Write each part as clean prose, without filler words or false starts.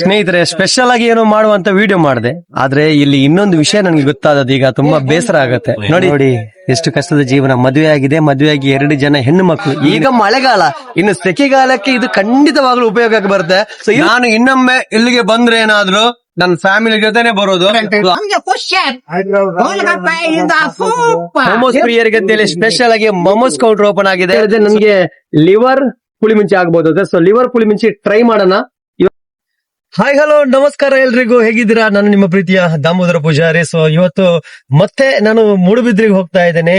ಸ್ನೇಹಿತರೆ, ಸ್ಪೆಷಲ್ ಆಗಿ ಏನೋ ಮಾಡುವಂತ ವಿಡಿಯೋ ಮಾಡಿದೆ. ಆದ್ರೆ ಇಲ್ಲಿ ಇನ್ನೊಂದು ವಿಷಯ ನನಗೆ ಗೊತ್ತಾದದ್ದು ಈಗ ತುಂಬಾ ಬೇಸರ ಆಗತ್ತೆ. ನೋಡಿ ಎಷ್ಟು ಕಷ್ಟದ ಜೀವನ. ಮದುವೆ ಆಗಿದೆ, ಮದುವೆಯಾಗಿ 2 ಜನ ಹೆಣ್ಣು ಮಕ್ಕಳು. ಈಗ ಮಳೆಗಾಲ, ಇನ್ನು ಸೆಕೆಗಾಲಕ್ಕೆ ಇದು ಖಂಡಿತವಾಗ್ಲೂ ಉಪಯೋಗಕ್ಕೆ ಬರುತ್ತೆ. ಸೊ ನಾನು ಇನ್ನೊಮ್ಮೆ ಇಲ್ಲಿಗೆ ಬಂದ್ರೆ ಏನಾದ್ರು ನನ್ನ ಫ್ಯಾಮಿಲಿ ಜೊತೆನೆ ಬರೋದು. ಮೊಮೋಸ್ ಪ್ರಿಯರಿಗೆ ಅಂತೇಳಿ ಸ್ಪೆಷಲ್ ಆಗಿ ಮೊಮೋಸ್ ಕೌಂಟರ್ ಓಪನ್ ಆಗಿದೆ. ನನ್ಗೆ ಲಿವರ್ ಪುಳಿಮಿಂಚಿ ಆಗ್ಬೋದು. ಸೊ ಲಿವರ್ ಪುಳಿಮಿಂಚಿ ಟ್ರೈ ಮಾಡೋಣ. ಹಾಯ್ ಹಲೋ ನಮಸ್ಕಾರ ಎಲ್ರಿಗೂ, ಹೇಗಿದ್ದೀರಾ? ನಾನು ನಿಮ್ಮ ಪ್ರೀತಿಯ ದಾಮೋದರ ಪೂಜಾರಿ. ಸೊ ಇವತ್ತು ಮತ್ತೆ ನಾನು ಮೂಡುಬಿದ್ರಿಗೆ ಹೋಗ್ತಾ ಇದ್ದೇನೆ.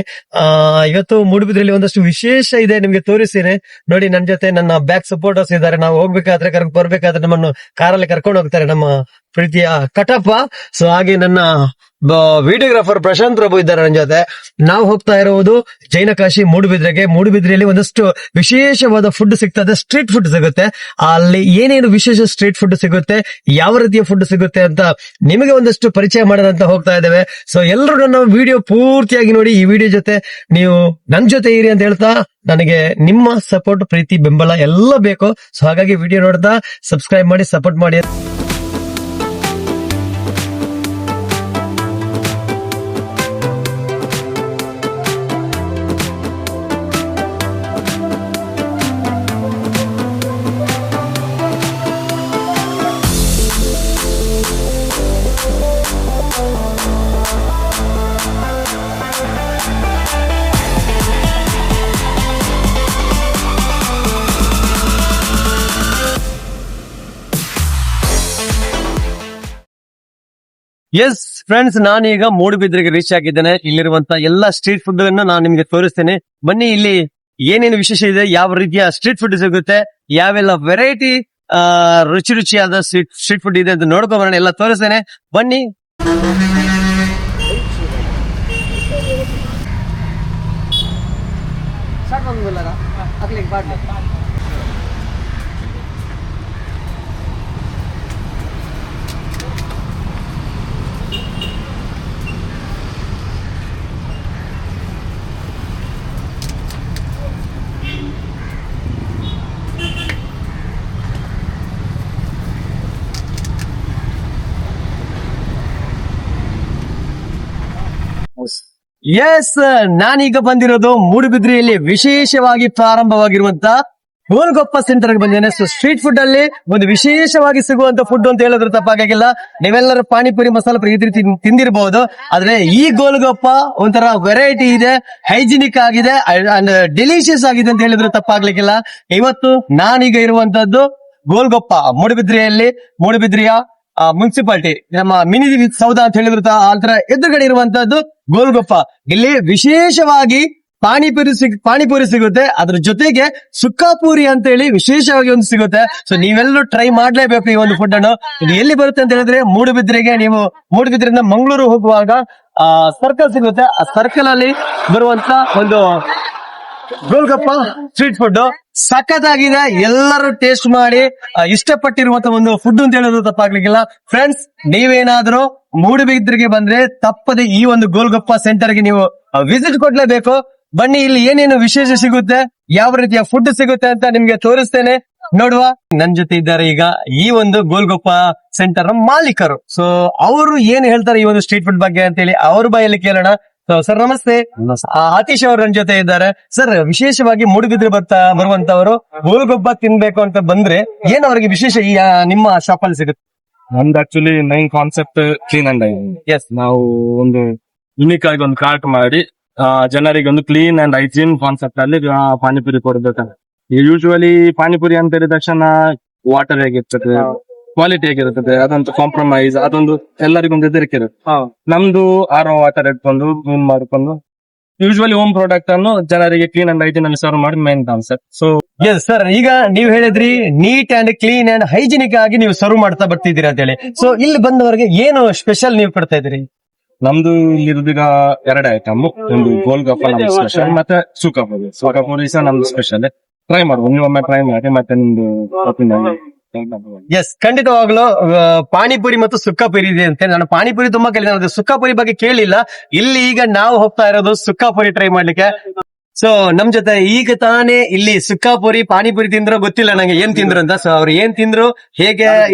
ಇವತ್ತು ಮೂಡುಬಿದ್ರಲ್ಲಿ ಒಂದಷ್ಟು ವಿಶೇಷ ಇದೆ, ನಿಮ್ಗೆ ತೋರಿಸ್ತೇನೆ. ನೋಡಿ, ನನ್ನ ಜೊತೆ ನನ್ನ ಬ್ಯಾಕ್ ಸಪೋರ್ಟರ್ಸ್ ಇದ್ದಾರೆ. ನಾವು ಹೋಗ್ಬೇಕಾದ್ರೆ ಬರ್ಬೇಕಾದ್ರೆ ನಮ್ಮನ್ನು ಕಾರಲ್ಲಿ ಕರ್ಕೊಂಡು ಹೋಗ್ತಾರೆ ನಮ್ಮ ಪ್ರೀತಿಯ ಕಟಪ್ಪ. ಸೊ ಹಾಗೆ ನನ್ನ ವಿಡಿಯೋಗ್ರಾಫರ್ ಪ್ರಶಾಂತ್ ಪ್ರಭು ಇದ್ದಾರೆ ನನ್ನ ಜೊತೆ. ನಾವು ಹೋಗ್ತಾ ಇರುವುದು ಜೈನಕಾಶಿ ಮೂಡುಬಿದ್ರೆಗೆ. ಮೂಡುಬಿದ್ರೆಯಲ್ಲಿ ಒಂದಷ್ಟು ವಿಶೇಷವಾದ ಫುಡ್ ಸಿಗ್ತದೆ, ಸ್ಟ್ರೀಟ್ ಫುಡ್ ಸಿಗುತ್ತೆ. ಅಲ್ಲಿ ಏನೇನು ವಿಶೇಷ ಸ್ಟ್ರೀಟ್ ಫುಡ್ ಸಿಗುತ್ತೆ, ಯಾವ ರೀತಿಯ ಫುಡ್ ಸಿಗುತ್ತೆ ಅಂತ ನಿಮಗೆ ಒಂದಷ್ಟು ಪರಿಚಯ ಮಾಡೋಣ ಅಂತ ಹೋಗ್ತಾ ಇದ್ದೇವೆ. ಸೊ ಎಲ್ಲರೂ ನನ್ನ ವಿಡಿಯೋ ಪೂರ್ತಿಯಾಗಿ ನೋಡಿ. ಈ ವಿಡಿಯೋ ಜೊತೆ ನೀವು ನನ್ ಜೊತೆ ಇರಿ ಅಂತ ಹೇಳ್ತಾ, ನನಗೆ ನಿಮ್ಮ ಸಪೋರ್ಟ್, ಪ್ರೀತಿ, ಬೆಂಬಲ ಎಲ್ಲ ಬೇಕು. ಸೊ ಹಾಗಾಗಿ ವಿಡಿಯೋ ನೋಡ್ತಾ ಸಬ್ಸ್ಕ್ರೈಬ್ ಮಾಡಿ, ಸಪೋರ್ಟ್ ಮಾಡಿ. ಎಸ್ ಫ್ರೆಂಡ್ಸ್, ನಾನೀಗ ಮೂಡುಬಿದ್ರೆಗೆ ರೀಚ್ ಆಗಿದ್ದೇನೆ. ಇಲ್ಲಿರುವಂತ ಎಲ್ಲಾ ಸ್ಟ್ರೀಟ್ ಫುಡ್ ಅನ್ನು ನಾನು ನಿಮ್ಗೆ ತೋರಿಸ್ತೇನೆ. ಬನ್ನಿ, ಇಲ್ಲಿ ಏನೇನು ವಿಶೇಷ ಇದೆ, ಯಾವ ರೀತಿಯ ಸ್ಟ್ರೀಟ್ ಫುಡ್ ಸಿಗುತ್ತೆ, ಯಾವೆಲ್ಲ ವೆರೈಟಿ ರುಚಿಯಾದ ಸ್ಟ್ರೀಟ್ ಫುಡ್ ಇದೆ ಅಂತ ನೋಡ್ಕೊಂಬರೋಣ. ಎಲ್ಲ ತೋರಿಸ್ತೇನೆ, ಬನ್ನಿ. ಎಸ್, ನಾನೀಗ ಬಂದಿರೋದು ಮೂಡುಬಿದ್ರಿಯಲ್ಲಿ ವಿಶೇಷವಾಗಿ ಪ್ರಾರಂಭವಾಗಿರುವಂತ ಗೋಲ್ಗೊಪ್ಪ ಸೆಂಟರ್ ಗೆ ಬಂದಿದ್ದೇನೆ. ಸೊ ಸ್ಟ್ರೀಟ್ ಫುಡ್ ಅಲ್ಲಿ ಒಂದು ವಿಶೇಷವಾಗಿ ಸಿಗುವಂತ ಫುಡ್ ಅಂತ ಹೇಳಿದ್ರೆ ತಪ್ಪಾಗಿಲ್ಲ. ನೀವೆಲ್ಲರೂ ಪಾನಿಪುರಿ, ಮಸಾಲ ಪುರಿ ಈ ರೀತಿ ತಿಂದಿರಬಹುದು. ಆದ್ರೆ ಈ ಗೋಲ್ಗೊಪ್ಪ ಒಂಥರ ವೆರೈಟಿ ಇದೆ, ಹೈಜಿನಿಕ್ ಆಗಿದೆ ಅಂಡ್ ಡೆಲಿಷಿಯಸ್ ಆಗಿದೆ ಅಂತ ಹೇಳಿದ್ರೆ ತಪ್ಪಾಗ್ಲಿಕ್ಕಿಲ್ಲ. ಇವತ್ತು ನಾನೀಗ ಇರುವಂತದ್ದು ಗೋಲ್ಗೊಪ್ಪ ಮೂಡುಬಿದ್ರಿಯ ಮುನ್ಸಿಪಾಲಿಟಿ, ನಮ್ಮ ಮಿನಿ ಸೌಧ ಅಂತ ಹೇಳಿದ್ರು ಆತರ ಎದುರುಗಡೆ ಇರುವಂತದ್ದು ಗೋಲ್ಗೊಪ್ಪ. ಇಲ್ಲಿ ವಿಶೇಷವಾಗಿ ಪಾನಿಪುರಿ ಸಿಗುತ್ತೆ, ಅದ್ರ ಜೊತೆಗೆ ಸುಕ್ಕಾಪೂರಿ ಅಂತ ಹೇಳಿ ವಿಶೇಷವಾಗಿ ಒಂದು ಸಿಗುತ್ತೆ. ಸೊ ನೀವೆಲ್ಲರೂ ಟ್ರೈ ಮಾಡ್ಲೇಬೇಕು ಈ ಒಂದು ಫುಡ್ ಅನ್ನು. ಇದು ಎಲ್ಲಿ ಬರುತ್ತೆ ಅಂತ ಹೇಳಿದ್ರೆ ಮೂಡುಬಿದ್ರೆಗೆ, ನೀವು ಮೂಡುಬಿದ್ರಿಂದ ಮಂಗಳೂರು ಹೋಗುವಾಗ ಸರ್ಕಲ್ ಸಿಗುತ್ತೆ. ಆ ಸರ್ಕಲ್ ಅಲ್ಲಿ ಬರುವಂತ ಒಂದು ಗೋಲ್ಗೊಪ್ಪ ಸ್ಟ್ರೀಟ್ ಫುಡ್ ಸಖತ್ತಾಗಿದೆ. ಎಲ್ಲರೂ ಟೇಸ್ಟ್ ಮಾಡಿ ಇಷ್ಟಪಟ್ಟಿರುವಂತ ಒಂದು ಫುಡ್ ಅಂತ ಹೇಳೋದು ತಪ್ಪಾಗ್ಲಿಕ್ಕಿಲ್ಲ. ಫ್ರೆಂಡ್ಸ್, ನೀವೇನಾದ್ರೂ ಮೂಡುಬಿದ್ರೆಗೆ ಬಂದ್ರೆ ತಪ್ಪದೆ ಈ ಒಂದು ಗೋಲ್ಗೊಪ್ಪ ಸೆಂಟರ್ ಗೆ ನೀವು ವಿಸಿಟ್ ಕೊಡ್ಲೇಬೇಕು. ಬನ್ನಿ, ಇಲ್ಲಿ ಏನೇನು ವಿಶೇಷ ಸಿಗುತ್ತೆ, ಯಾವ ರೀತಿಯ ಫುಡ್ ಸಿಗುತ್ತೆ ಅಂತ ನಿಮ್ಗೆ ತೋರಿಸ್ತೇನೆ, ನೋಡುವ. ನನ್ ಜೊತೆ ಇದ್ದಾರೆ ಈಗ ಈ ಒಂದು ಗೋಲ್ಗೊಪ್ಪ ಸೆಂಟರ್ ಮಾಲೀಕರು. ಸೊ ಅವರು ಏನ್ ಹೇಳ್ತಾರೆ ಈ ಒಂದು ಸ್ಟ್ರೀಟ್ ಫುಡ್ ಬಗ್ಗೆ ಅಂತ ಹೇಳಿ ಅವ್ರ ಬಾಯಲ್ಲಿ ಕೇಳೋಣ. ಸರ್ ನಮಸ್ತೆ. ಆತೀಶ್ ಅವರು ನನ್ನ ಜೊತೆ ಇದ್ದಾರೆ. ಸರ್, ವಿಶೇಷವಾಗಿ ಮೂಡುಬಿದ್ರೆ ಬರುವಂತವರು ಗೋಲ್ಗೊಪ್ಪ ತಿನ್ಬೇಕು ಅಂತ ಬಂದ್ರೆ ಏನ್ ಅವರಿಗೆ ವಿಶೇಷ ನಿಮ್ಮ ಶಾಪ್ ಅಲ್ಲಿ ಸಿಗುತ್ತೆ? ನಮ್ದು actually main concept clean and hygiene. Yes, ನಾವು ಒಂದು ಯುನಿಕ್ ಆಗಿ ಒಂದು ಕಾರ್ಟ್ ಮಾಡಿ ಜನರಿಗೆ ಒಂದು ಕ್ಲೀನ್ ಅಂಡ್ ಹೈಜೀನ್ ಕಾನ್ಸೆಪ್ಟ್ ಅಲ್ಲಿ ಪಾನಿಪುರಿ ಕೊಡ್ಬೇಕಂತ. ಯೂಶುವಲಿ ಪಾನಿಪುರಿ ಅಂತ ಹೇಳಿದ ತಕ್ಷಣ ವಾಟರ್ ಹೇಗಿರ್ತದೆ, ಕ್ವಾಲಿಟಿ ಹೇಗಿರುತ್ತದೆ, ಅದಂತೂ ಕಾಂಪ್ರಮೈಸ್, ಅದೊಂದು ಎಲ್ಲರಿಗೊಂದು ಹೆದರಿಕೆ ಇರುತ್ತೆ. ನಮ್ದು ಆರೋ ವಾಟರ್ ಇಟ್ಕೊಂಡು ಕ್ಲೀನ್ ಮಾಡ್ಕೊಂಡು ಯೂಶುವಲಿ ಹೋಮ್ ಪ್ರಾಡಕ್ಟ್ ಅನ್ನು ಜನರಿಗೆ ಕ್ಲೀನ್ ಅಂಡ್ ಹೈಜೀನ್ ಅಲ್ಲಿ ಸರ್ವ್ ಮಾಡಿ main concept. So yes sir, ಈಗ ನೀವು ಹೇಳಿದ್ರಿ neat and clean and hygienic ಆಗಿ ನೀವು ಸರ್ವ್ ಮಾಡ್ತಾ ಬರ್ತಿದ್ದೀರಾ ಅಂತ ಹೇಳಿ. ಸೊ ಇಲ್ಲಿ ಬಂದವರಿಗೆ ಏನು ಸ್ಪೆಷಲ್ ನೀವು ಕೊಡ್ತಾ ಇದ್ದೀರಿ? ನಮ್ದು ಇಲ್ಲಿರೋದೀಗ 2 ಐಟಮ್, ಒಂದು ಗೋಲ್ಗೊಪ್ಪ ನಮ್ದು ಸ್ಪೆಷಲ್, ಮತ್ತೆ ಸುಕ್ಕಾಪುರಿ ಸಹ ನಮ್ದು ಸ್ಪೆಷಲ್. ಟ್ರೈ ಮಾಡ್ಬೋದು, ನೀವೊಮ್ಮೆ ಟ್ರೈ ಮಾಡಿ, ಮತ್ತೆ ನಿಮ್ದು ಒಪಿನಿಯನ್. ಎಸ್, ಖಂಡಿತವಾಗ್ಲೂ ಪಾನಿಪುರಿ ಮತ್ತು ಸುಕ್ಕಾಪುರಿ ಇದೆ ಅಂತೆ. ನಾನು ಪಾನಿಪುರಿ ತುಂಬಾ ಕೇಳಿದೆ, ಸುಕ್ಕಾಪುರಿ ಬಗ್ಗೆ ಕೇಳಿಲ್ಲ. ಇಲ್ಲಿ ಈಗ ನಾವು ಹೋಗ್ತಾ ಇರೋದು ಸುಕ್ಕಾಪುರಿ ಟ್ರೈ ಮಾಡ್ಲಿಕ್ಕೆ. ಸೊ ನಮ್ ಜೊತೆ ಈಗ ತಾನೇ ಇಲ್ಲಿ ಸುಕ್ಕಾಪುರಿ ಪಾನಿಪುರಿ ತಿಂದ್ರು ಗೊತ್ತಿಲ್ಲ ನಂಗೆ ಏನ್ ತಿಂದ್ರು ಅಂತ. ಸೊ ಅವ್ರು ಏನ್ ತಿಂದ್ರು, ಹೇಗೆ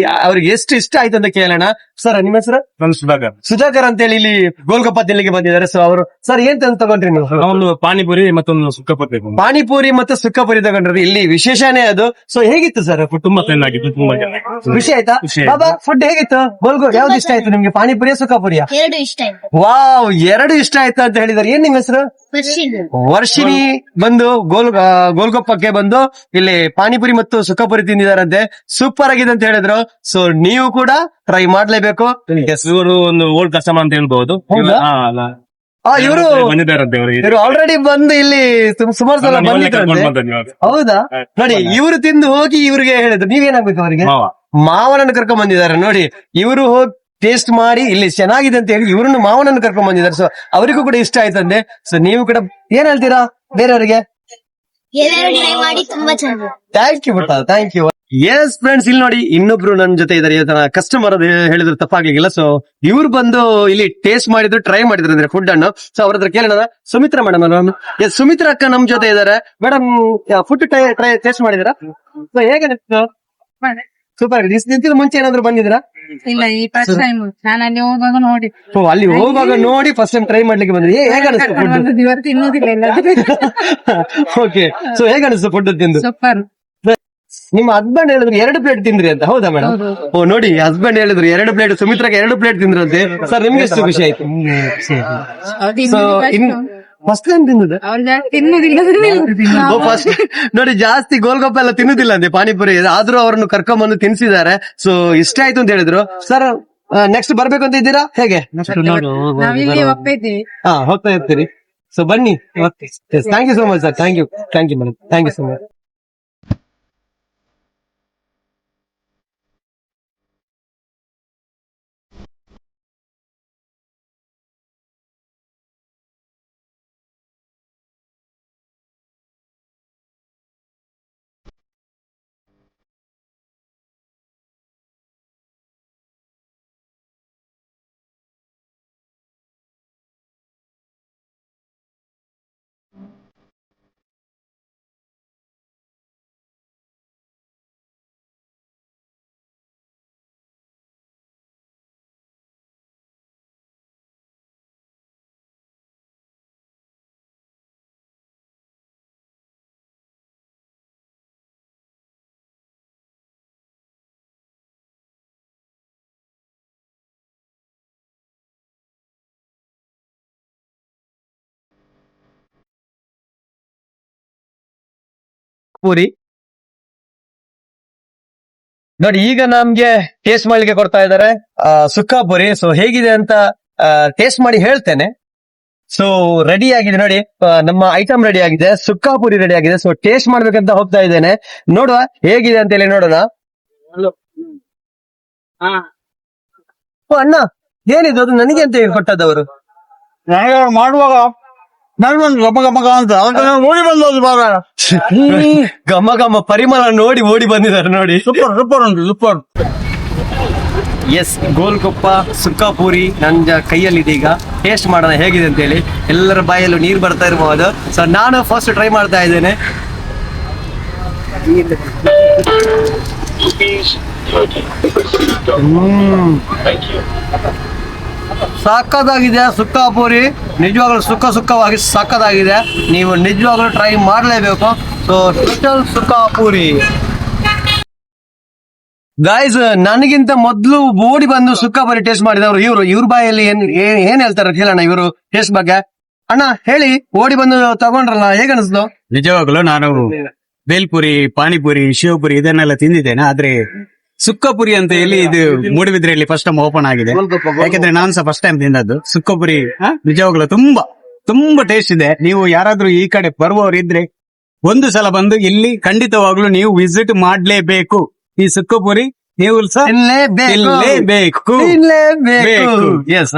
ಅವ್ರಿಗೆ ಎಷ್ಟು ಇಷ್ಟ ಆಯ್ತು ಅಂತ ಕೇಳೋಣ. ಸರ್ ನಿಮ್ಮ ಹೆಸರು? ನಮ್ ಸುಧಾಕರ್. ಸುಧಾಕರ್ ಅಂತ ಹೇಳಿ ಇಲ್ಲಿ ಗೋಲ್ಗಪ್ಪ ತಿನ್ಲಿಕ್ಕೆ ಬಂದಿದ್ದಾರೆ. ಸೊ ಅವರು ಸರ್ ಏನ್ ತಗೊಂಡ್ರಿ ನೀವು? ಒಂದು ಪಾನಿಪುರಿ ಮತ್ತೊಂದು ಸುಕ್ಕಪುರಿ. ಪಾನಿಪುರಿ ಮತ್ತು ಸುಕ್ಕಪುರಿ ತಗೊಂಡ್ರಿ. ಇಲ್ಲಿ ವಿಶೇಷನೇ ಅದು. ಸೊ ಹೇಗಿತ್ತು ಸರ್? ತುಂಬಾ ಚೆನ್ನಾಗಿತ್ತು, ತುಂಬಾ ಖುಷಿ ಆಯ್ತಾ? ಬಾಬಾ ಫುಡ್ ಹೇಗಿತ್ತು? ಯಾವ್ದು ಇಷ್ಟ ಆಯ್ತು ನಿಮ್ಗೆ, ಪಾನಿಪುರಿಯ ಸುಕ್ಕಪುರಿಯ? ಎರಡು ಇಷ್ಟ ಆಯ್ತು. ವಾವ್, ಎರಡು ಇಷ್ಟ ಆಯ್ತು ಅಂತ ಹೇಳಿದಾರೆ. ಏನ್ ನಿಮ್ಮ ಹೆಸರು? ವರ್ಷಿಣಿ ಬಂದು ಗೋಲ್ಗೊಪ್ಪಕ್ಕೆ ಬಂದು ಇಲ್ಲಿ ಪಾನಿಪುರಿ ಮತ್ತು ಸುಕ್ಕಪುರಿ ತಿಂದಿದಾರಂತೆ. ಸೂಪರ್ ಆಗಿದೆ ಅಂತ ಹೇಳಿದ್ರು. ಸೊ ನೀವು ಕೂಡ ಟ್ರೈ ಮಾಡ್ಲೇಬೇಕು. ಇವರು ಒಂದು ಓಲ್ಡ್ ಕಸ್ಟಮರ್ ಅಂತ ಹೇಳ್ಬಹುದು. ಹೌದಾ? ಇವರು ಬಂದಿದ್ದಾರಂತೆ ಅವರಿಗೆ. ಇವರು ಆಲ್ರೆಡಿ ಬಂದು ಇಲ್ಲಿ ಸುಮಾರು ಸಲ ಬಂದಿದ್ರಂತೆ. ಹೌದಾ? ನೋಡಿ, ಇವರು ತಿಂದು ಹೋಗಿ ಇವ್ರಿಗೆ ಹೇಳಿದ್ರು ನೀವೇನಾಗ್ಬೇಕು ಅವರಿಗೆ? ಮಾವನನ್ನು ಕರ್ಕೊಂಡ್ ಬಂದಿದ್ದಾರೆ. ನೋಡಿ, ಇವರು ಹೋಗಿ ಟೇಸ್ಟ್ ಮಾಡಿ ಇಲ್ಲಿ ಚೆನ್ನಾಗಿದೆ ಅಂತ ಹೇಳಿ ಇವ್ರನ್ನು ಮಾವನನ್ನು ಕರ್ಕೊಂಡ್ ಬಂದಿದ್ದಾರೆ. ಸೊ ಅವರಿಗೂ ಕೂಡ ಇಷ್ಟ ಆಯ್ತಂತೆ. ಸೊ ನೀವು ಕೂಡ ಏನ್ ಹೇಳ್ತೀರಾ ಬೇರೆಯವರಿಗೆ? ಎಲ್ಲರೂ ಟ್ರೈ ಮಾಡಿ, ತುಂಬಾ ಚೆನ್ನಾಗಿ. ಥ್ಯಾಂಕ್ ಯು ಬಿಟ್ಟ, ಥ್ಯಾಂಕ್ ಯು. ಎಸ್ ಫ್ರೆಂಡ್ಸ್, ಇಲ್ಲಿ ನೋಡಿ ಇನ್ನೊಬ್ರು ನನ್ನ ಜೊತೆ ಇದಾರೆ. ಕಸ್ಟಮರ್ ಅದು ಹೇಳಿದ್ರು ತಪ್ಪಾಗ್ಲಿಲ್ಲ. ಸೊ ಇವ್ರು ಬಂದು ಇಲ್ಲಿ ಟೇಸ್ಟ್ ಮಾಡಿದ್ರು, ಟ್ರೈ ಮಾಡಿದ್ರು ಅಂದ್ರೆ ಫುಡ್ ಅನ್ನು. ಸೊ ಅವ್ರ ಹತ್ರ ಕೇಳೋಣ. ಸುಮಿತ್ರಾ ಮೇಡಮ್, ಎಸ್ ಸುಮಿತ್ರಾ ಅಕ್ಕ ನಮ್ ಜೊತೆ ಇದಾರೆ. ಮೇಡಮ್ ಫುಡ್ ಟೇಸ್ಟ್ ಮಾಡಿದಿರಾ? ಸೊ ಹೇಗೆ ಸೂಪರ್. ನಿಂತಿದ್ದು ಮುಂಚೆ ಏನಾದ್ರು ಬಂದಿದ್ದೀರಾ? ಇಲ್ಲ, ಈ ಫಸ್ಟ್ ಟೈಮ್ ನಾನು ಅಲ್ಲಿ ಹೋಗುವಾಗ ನೋಡಿ. ಓ, ಅಲ್ಲಿ ಹೋಗುವಾಗ ನೋಡಿ ಫಸ್ಟ್ ಟೈಮ್ ಟ್ರೈ ಮಾಡ್ಲಿಕ್ಕೆ ಬಂದ್ರಿ. ಹೇಗೆ ಅನಿಸ್ತು ಫುಡ್? ಇವತ್ತು ತಿನ್ನೋದಿಲ್ಲ ಎಲ್ಲ. ಓಕೆ, ಸೊ ಹೇಗೆ ಅನಿಸ್ತು ಫುಡ್ ತಿಂದು? ಸೂಪರ್. ನಿಮ್ಮ ಹಸ್ಬೆಂಡ್ ಹೇಳಿದ್ರು 2 ಪ್ಲೇಟ್ ತಿಂದ್ರಿ ಅಂತ, ಹೌದಾ ಮೇಡಮ್? ಓ ನೋಡಿ, ಹಸ್ಬೆಂಡ್ ಹೇಳಿದ್ರು 2 ಪ್ಲೇಟ್, ಸುಮಿತ್ರಾಗೆ 2 ಪ್ಲೇಟ್ ತಿಂದ್ರಂತೆ. ಸರ್ ನಿಮ್ಗೆ ಎಷ್ಟು ಖುಷಿ ಆಯ್ತು? ಸೊ ಫಸ್ಟ್ ಟೈಮ್ ತಿನ್ನುದ? ತಿನ್ನೋದಿಲ್ಲ. ಫಸ್ಟ್ ನೋಡಿ, ಜಾಸ್ತಿ ಗೋಲ್ಗಪ್ಪ ಎಲ್ಲ ತಿನ್ನುದಿಲ್ಲ ಅಂತೆ, ಪಾನಿಪುರಿ. ಆದ್ರೂ ಅವ್ರನ್ನು ಕರ್ಕೊಂಡ್ಬಂದು ತಿನ್ಸಿದ್ದಾರೆ. ಸೊ ಇಷ್ಟ ಆಯ್ತು ಅಂತ ಹೇಳಿದ್ರು. ಸರ್ ನೆಕ್ಸ್ಟ್ ಬರ್ಬೇಕು ಅಂತ ಇದ್ದೀರಾ ಹೇಗೆ? ನಾವಿಲ್ಲಿ ಹೋಗ್ತಾ ಇದ್ದೀವಿ. ಹೋಗ್ತಾ ಇರ್ತೀರಿ. ಸೊ ಬನ್ನಿ. Thank you so much sir. Thank you madam. Thank you so much. Puri ನೋಡಿ, ಈಗ ನಮ್ಗೆ ಟೇಸ್ಟ್ ಮಾಡ್ಲಿಕ್ಕೆ ಕೊಡ್ತಾ ಇದ್ದಾರೆ ಸುಕ್ಕಾಪುರಿ. ಸೊ ಹೇಗಿದೆ ಅಂತ ಟೇಸ್ಟ್ ಮಾಡಿ ಹೇಳ್ತೇನೆ. ಸೊ ರೆಡಿ ಆಗಿದೆ ನೋಡಿ, ನಮ್ಮ ಐಟಮ್ ರೆಡಿ ಆಗಿದೆ, ಸುಕ್ಕಾಪುರಿ ರೆಡಿ ಆಗಿದೆ. ಸೊ ಟೇಸ್ಟ್ ಮಾಡ್ಬೇಕಂತ ಹೋಗ್ತಾ ಇದ್ದೇನೆ. ನೋಡುವ ಹೇಗಿದೆ ಅಂತ ಹೇಳಿ ನೋಡೋಣ. ಓ ಅಣ್ಣ, ಏನಿದು? ಅದು ನನಗೆ ಅಂತ ಹೇಳಿ ಕೊಟ್ಟದವರು ಮಾಡುವಾಗ ಘಮ ಘಮ ಪರಿಮಳ ನೋಡಿ ಓಡಿ ಬಂದಿದ್ದಾರೆ ನೋಡಿ. ಸೂಪರ್. ಎಸ್, ಗೋಲ್ಗೊಪ್ಪ ಸುಕ್ಕಾಪುರಿ ನನ್ನ ಕೈಯಲ್ಲಿದೆ. ಈಗ ಟೇಸ್ಟ್ ಮಾಡೋಣ ಹೇಗಿದೆ ಅಂತ ಹೇಳಿ. ಎಲ್ಲರ ಬಾಯಲ್ಲೂ ನೀರು ಬರ್ತಾ ಇರಬಹುದು. ಸೊ ನಾನು ಫಸ್ಟ್ ಟ್ರೈ ಮಾಡ್ತಾ ಇದ್ದೇನೆ. ಸಕ್ಕತ್ತಾಗಿದೆ ಸುಕ್ಕಾಪುರಿ, ನಿಜವಾಗ್ಲೂ ಸುಕ್ಕವಾಗಿ ಸಕ್ಕತ್ತಾಗಿದೆ. ನೀವು ನಿಜವಾಗ್ಲೂ ಟ್ರೈ ಮಾಡಲೇಬೇಕು. ಸೊ ಸ್ಪೆಷಲ್ ಸುಕ್ಕಾಪುರಿ ಗೈಸ್. ನನಗಿಂತ ಮೊದ್ಲು ಓಡಿ ಬಂದು ಸುಕ್ಕಾಪುರಿ ಟೇಸ್ಟ್ ಮಾಡಿದವರು ಇವ್ರ ಬಾಯಲ್ಲಿ ಏನ್ ಹೇಳ್ತಾರೆ ಕೇಳೋಣ ಇವರು ಟೇಸ್ಟ್ ಬಗ್ಗೆ. ಅಣ್ಣ ಹೇಳಿ, ಓಡಿ ಬಂದು ತಗೊಂಡ್ರಲ್ಲ, ಹೇಗೆ ಅನಿಸ್ತು? ನಿಜವಾಗ್ಲೂ ನಾನು ಬೇಲ್ಪುರಿ, ಪಾನಿಪುರಿ, ಶಿವಪುರಿ ಇದನ್ನೆಲ್ಲ ತಿಂದಿದ್ದೇನೆ. ಆದ್ರೆ ಸುಕ್ಕಪುರಿ ಅಂತ ಹೇಳಿ ಇದು ಮೂಡುಬಿದ್ರೆಯಲ್ಲಿ ಫಸ್ಟ್ ಟೈಮ್ ಓಪನ್ ಆಗಿದೆ. ಯಾಕಂದ್ರೆ ನಾನು ಸಹ ಫಸ್ಟ್ ಟೈಮ್ ತಿಂದದ್ದು ಸುಕ್ಕಪುರಿ. ನಿಜವಾಗ್ಲೂ ತುಂಬಾ ಟೇಸ್ಟ್ ಇದೆ. ನೀವು ಯಾರಾದ್ರೂ ಈ ಕಡೆ ಬರುವವರು ಇದ್ರೆ ಒಂದು ಸಲ ಬಂದು ಇಲ್ಲಿ ಖಂಡಿತವಾಗ್ಲೂ ನೀವು ವಿಸಿಟ್ ಮಾಡ್ಲೇಬೇಕು. ಈ ಸುಕ್ಕಪುರಿ ನೀವು ಸಹ ತಿನ್ಲೇಬೇಕು. ಎಸ್,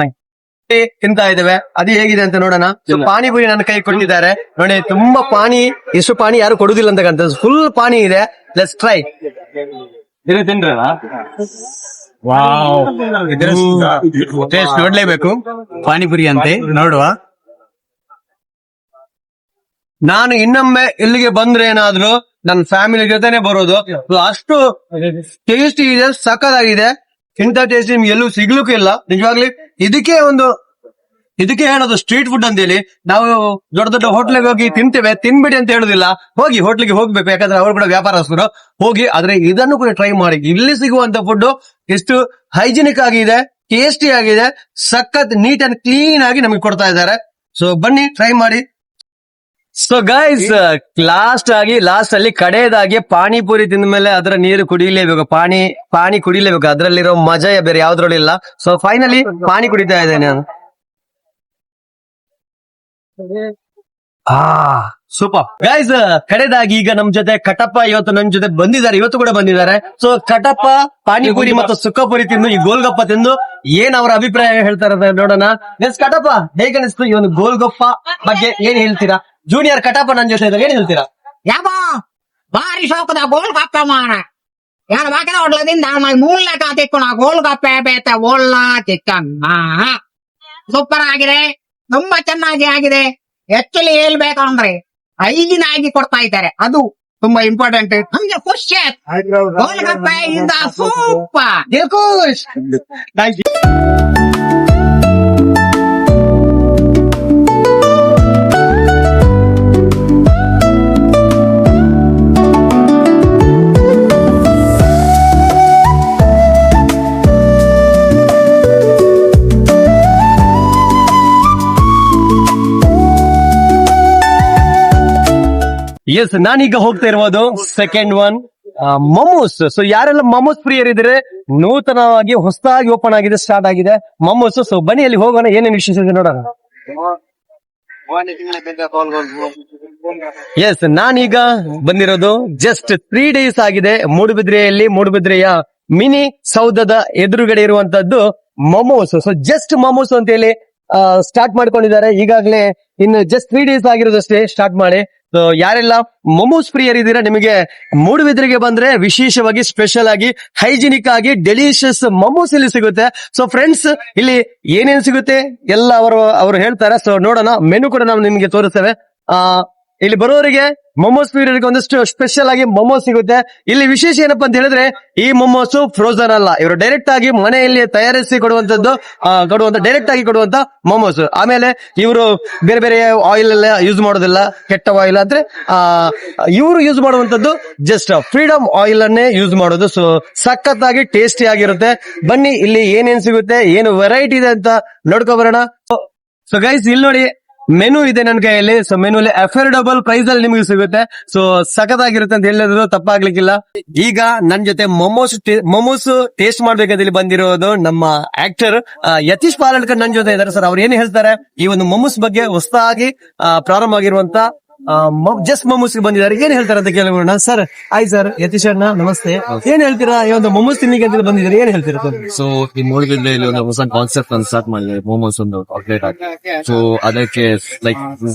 ತಿಂತಾ ಇದ್ದೇವೆ. ಅದು ಹೇಗಿದೆ ಅಂತ ನೋಡೋಣ. ಸೊ ಪಾನಿಪುರಿ ನನ್ನ ಕೈ ಕೊಟ್ಟಿದ್ದಾರೆ ನೋಡಿ. ತುಂಬಾ ಪಾನಿ, ಎಷ್ಟು ಪಾನಿ ಯಾರು ಕೊಡುದಿಲ್ಲ ಅಂತ ಕಾಣ್ತದೆ. ಫುಲ್ ಪಾನಿ ಇದೆ. Let's try. ವಾವ್, ಇದರ ಟೇಸ್ಟ್ ನೋಡ್ಲೇಬೇಕು. ಪಾನಿಪುರಿ ಅಂತೆ ನೋಡುವ. ನಾನು ಇನ್ನೊಮ್ಮೆ ಇಲ್ಲಿಗೆ ಬಂದ್ರೆ ಏನಾದ್ರು ನನ್ನ ಫ್ಯಾಮಿಲಿ ಜೊತೆನೆ ಬರೋದು. So, ಅಷ್ಟು ಟೇಸ್ಟಿ ಇದೆ, ಸಖತ್ತಾಗಿದೆ. ಇಂಥ ಟೇಸ್ಟ್ ನಿಮ್ಗೆ ಎಲ್ಲೂ ಸಿಗ್ಲಿಕ್ಕೂ ಇಲ್ಲ ನಿಜವಾಗ್ಲಿ. ಇದಕ್ಕೆ ಹೇಳೋದು ಸ್ಟ್ರೀಟ್ ಫುಡ್ ಅಂತೇಳಿ. ನಾವು ದೊಡ್ಡ ದೊಡ್ಡ ಹೋಟ್ಲಿಗೆ ಹೋಗಿ ತಿಂತೇವೆ, ತಿನ್ಬಿಡಿ ಅಂತ ಹೇಳುದಿಲ್ಲ. ಹೋಗಿ ಹೋಟ್ಲಿಗೆ ಹೋಗ್ಬೇಕು, ಯಾಕಂದ್ರೆ ಅವ್ರು ಕೂಡ ವ್ಯಾಪಾರಸ್ಥರು. ಹೋಗಿ ಆದ್ರೆ ಇದನ್ನು ಕೂಡ ಟ್ರೈ ಮಾಡಿ. ಇಲ್ಲಿ ಸಿಗುವಂತ ಫುಡ್ ಎಷ್ಟು ಹೈಜಿನಿಕ್ ಆಗಿದೆ, ಟೇಸ್ಟಿ ಆಗಿದೆ, ಸಖತ್ ನೀಟ್ ಅಂಡ್ ಕ್ಲೀನ್ ಆಗಿ ನಮಗೆ ಕೊಡ್ತಾ ಇದ್ದಾರೆ. ಸೊ ಬನ್ನಿ ಟ್ರೈ ಮಾಡಿ. ಸೊ ಗೈಸ್, ಲಾಸ್ಟ್ ಅಲ್ಲಿ ಕಡೆಯದಾಗಿ ಪಾನಿಪುರಿ ತಿಂದ ಮೇಲೆ ಅದರ ನೀರು ಕುಡಿಲೇಬೇಕು. ಪಾನಿ ಕುಡಿಲೇಬೇಕು. ಅದರಲ್ಲಿರೋ ಮಜಾ ಬೇರೆ ಯಾವ್ದ್ರಲ್ಲೂ ಇಲ್ಲ. ಸೊ ಫೈನಲಿ ಪಾನಿ ಕುಡಿತಾ ಇದ್ದೇನೆ ನಾನು. Super guys. ಕಡೆದಾಗಿ ಈಗ ನಮ್ ಜೊತೆ ಕಟಪ್ಪ ಇವತ್ತು ನಮ್ ಜೊತೆ ಬಂದಿದ್ದಾರೆ, ಇವತ್ತು ಕೂಡ ಬಂದಿದ್ದಾರೆ. ಸೊ ಕಟಪ್ಪ ಪಾನಿಪುರಿ ಮತ್ತು ಸುಕ್ಕಪುರಿ ತಿಂದು, ಈ ಗೋಲ್ಗಪ್ಪ ತಿಂದು ಏನ್ ಅವರ ಅಭಿಪ್ರಾಯ ಹೇಳ್ತಾರೆ ಅಂತ ನೋಡೋಣ. ಎಸ್ ಕಟಪ್ಪ, ಹೇಗೆ ಅನಿಸ್ತು ಈ ಒಂದು ಗೋಲ್ಗಪ್ಪ ಬಗ್ಗೆ ಏನ್ ಹೇಳ್ತೀರಾ? ಜೂನಿಯರ್ ಕಟಪ್ಪ ನನ್ ಜೊತೆ ಇದ್ದಾರೆ, ಏನ್ ಹೇಳ್ತೀರಾ? ಯಾವ ಭಾರಿ ಶೋಕದ ಗೋಲ್ಗಪ್ಪೆ ಮಾಡ ಯಾರ ಬಾಕಿನ ಹೊಡ್ಲದಿಂದ ಮೂಲ ತಿಕ್ಕೋಣ ಗೋಲ್ಗಪ್ಪೆ ಬೇತ ಓಳ್ಳ ಚಿಕ್ಕನ್ ಸೂಪರ್ ಆಗಿದೆ, ತುಂಬಾ ಚೆನ್ನಾಗಿ ಆಗಿದೆ. ಆಕ್ಚುಲಿ ಹೇಳ್ಬೇಕಂದ್ರೆ ಐದಿನ ಆಗಿ ಕೊಡ್ತಾ ಇದ್ದಾರೆ, ಅದು ತುಂಬಾ ಇಂಪಾರ್ಟೆಂಟ್. ನಮ್ಗೆ ಖುಷಿ ಆಯ್ತು. ಗೋಲ್ಗಪ್ಪೆ ಇಂದ ಸೂಪರ್. ದಿಲ್ಖುಷ್. Thank you. ಎಸ್, ನಾನೀಗ ಹೋಗ್ತಾ ಇರುವುದು ಸೆಕೆಂಡ್ ಒನ್, ಮಮೋಸ್. ಸೊ ಯಾರೆಲ್ಲ ಮಮೋಸ್ ಪ್ರಿಯರಿದ್ರೆ, ನೂತನವಾಗಿ ಹೊಸದಾಗಿ ಓಪನ್ ಆಗಿದೆ, ಸ್ಟಾರ್ಟ್ ಆಗಿದೆ ಮಮೋಸ್. ಸೊ ಬನ್ನಿ ಅಲ್ಲಿ ಹೋಗೋಣ, ಏನೇನು ವಿಶೇಷ ಇದೆ ನೋಡೋಣ. ಎಸ್, ನಾನೀಗ ಬಂದಿರೋದು ಜಸ್ಟ್ 3 days ಆಗಿದೆ ಮೂಡುಬಿದ್ರೆಯ ಮಿನಿ ಸೌಧದ ಎದುರುಗಡೆ ಇರುವಂತದ್ದು ಮಮೋಸ್. ಸೊ ಜಸ್ಟ್ ಮಮೋಸ್ ಅಂತ ಹೇಳಿ ಸ್ಟಾರ್ಟ್ ಮಾಡ್ಕೊಂಡಿದ್ದಾರೆ ಈಗಾಗಲೇ. ಇನ್ನು ಜಸ್ಟ್ 3 days ಆಗಿರೋದಷ್ಟೇ ಸ್ಟಾರ್ಟ್ ಮಾಡಿ. ಸೊ ಯಾರೆಲ್ಲ ಮೊಮೋಸ್ ಪ್ರಿಯರಿದ್ದೀರಾ, ನಿಮಗೆ ಮೂಡುಬಿದ್ರೆಗೆ ಬಂದ್ರೆ ವಿಶೇಷವಾಗಿ ಸ್ಪೆಷಲ್ ಆಗಿ ಹೈಜಿನಿಕ್ ಆಗಿ ಡೆಲಿಷಿಯಸ್ ಮೊಮೋಸ್ ಇಲ್ಲಿ ಸಿಗುತ್ತೆ. ಸೊ ಫ್ರೆಂಡ್ಸ್, ಇಲ್ಲಿ ಏನೇನ್ ಸಿಗುತ್ತೆ ಎಲ್ಲ ಅವರು ಹೇಳ್ತಾರೆ. ಸೊ ನೋಡೋಣ, ಮೆನು ಕೂಡ ನಾವು ನಿಮ್ಗೆ ತೋರಿಸ್ತೇವೆ. ಇಲ್ಲಿ ಬರೋರಿಗೆ ಮೊಮೋಸ್ ಪ್ರಿಯರಿಗೆ ಒಂದಷ್ಟು ಸ್ಪೆಷಲ್ ಆಗಿ ಮೊಮೋಸ್ ಸಿಗುತ್ತೆ. ಇಲ್ಲಿ ವಿಶೇಷ ಏನಪ್ಪಾ ಅಂತ ಹೇಳಿದ್ರೆ, ಈ ಮೊಮೋಸ್ ಫ್ರೋಸನ್ ಅಲ್ಲ, ಇವರು ಡೈರೆಕ್ಟ್ ಆಗಿ ಮನೆಯಲ್ಲಿ ತಯಾರಿಸಿ ಡೈರೆಕ್ಟ್ ಆಗಿ ಕೊಡುವಂತ ಮೊಮೋಸ್. ಆಮೇಲೆ ಇವರು ಬೇರೆ ಬೇರೆ ಆಯಿಲ್ ಎಲ್ಲ ಯೂಸ್ ಮಾಡೋದಿಲ್ಲ, ಕೆಟ್ಟ ಆಯಿಲ್ ಅಂದ್ರೆ ಇವರು ಯೂಸ್ ಮಾಡುವಂತದ್ದು ಜಸ್ಟ್ ಫ್ರೀಡಮ್ ಆಯಿಲ್ ಅನ್ನೇ ಯೂಸ್ ಮಾಡೋದು. ಸೊ ಸಖತ್ತಾಗಿ ಟೇಸ್ಟಿ ಆಗಿರುತ್ತೆ. ಬನ್ನಿ, ಇಲ್ಲಿ ಏನೇನ್ ಸಿಗುತ್ತೆ, ಏನು ವೆರೈಟಿ ಇದೆ ಅಂತ ನೋಡ್ಕೊ ಬರೋಣ. ಸೊ ಗೈಸ್, ಇಲ್ಲಿ ನೋಡಿ ಮೆನು ಇದೆ ನನ್ನ ಕೈಯಲ್ಲಿ. ಸೊ ಮೆನುಲಿ ಅಫೋರ್ಡಬಲ್ ಪ್ರೈಸ್ ಅಲ್ಲಿ ನಿಮಗೆ ಸಿಗುತ್ತೆ. ಸೊ ಸಖತ್ತಾಗಿರುತ್ತೆ ಅಂತ ಹೇಳಿದ್ರು ತಪ್ಪಾಗ್ಲಿಕ್ಕಿಲ್ಲ. ಈಗ ನನ್ ಜೊತೆ ಮೊಮೋಸ್ ಟೇಸ್ಟ್ ಮಾಡ್ಬೇಕಂತ ಇಲ್ಲಿ ಬಂದಿರೋದು ನಮ್ಮ ಆಕ್ಟರ್ ಯತೀಶ್ ಪಾಲಡ್ಕರ್ ನನ್ ಜೊತೆ ಇದ್ದಾರೆ. ಸರ್, ಅವ್ರು ಏನ್ ಹೇಳ್ತಾರೆ ಈ ಒಂದು ಮೊಮೋಸ್ ಬಗ್ಗೆ, ಹೊಸದಾಗಿ ಪ್ರಾರಂಭ ಆಗಿರುವಂತ ಜಸ್ಟ್ ಮೊಮೋಸ್ ಬಂದಿದ್ದಾರೆ, ಏನ್ ಹೇಳ್ತಾರೆ ಅಂತ ಕೇಳೋಣ. ಸರ್, ಹಾಯ್ ಸರ್, ಯತೀಶ್ ಅಣ್ಣ ನಮಸ್ತೆ. ಏನ್ ಹೇಳ್ತೀರಾ ಈ ಒಂದು ಮೊಮೋಸ್ ತಿನ್ನಿಗೆ ಅಂತ ಬಂದಿದ್ದಾರೆ, ಏನ್ ಹೇಳ್ತೀರಾ? ಸೊ ಈ ಮೂಡುಬಿದ್ರೆಯಲ್ಲಿ ಒಂದು ಹೊಸ ಕಾನ್ಸೆಪ್ಟ್ ಅನ್ನು ಸ್ಟಾರ್ಟ್ ಮಾಡಿದೆ, ಮೋಮೋಸ್ ಒಂದು ಔಟ್ಲೆಟ್ ಆಗಿ. ಸೊ ಅದಕ್ಕೆ ಲೈಕ್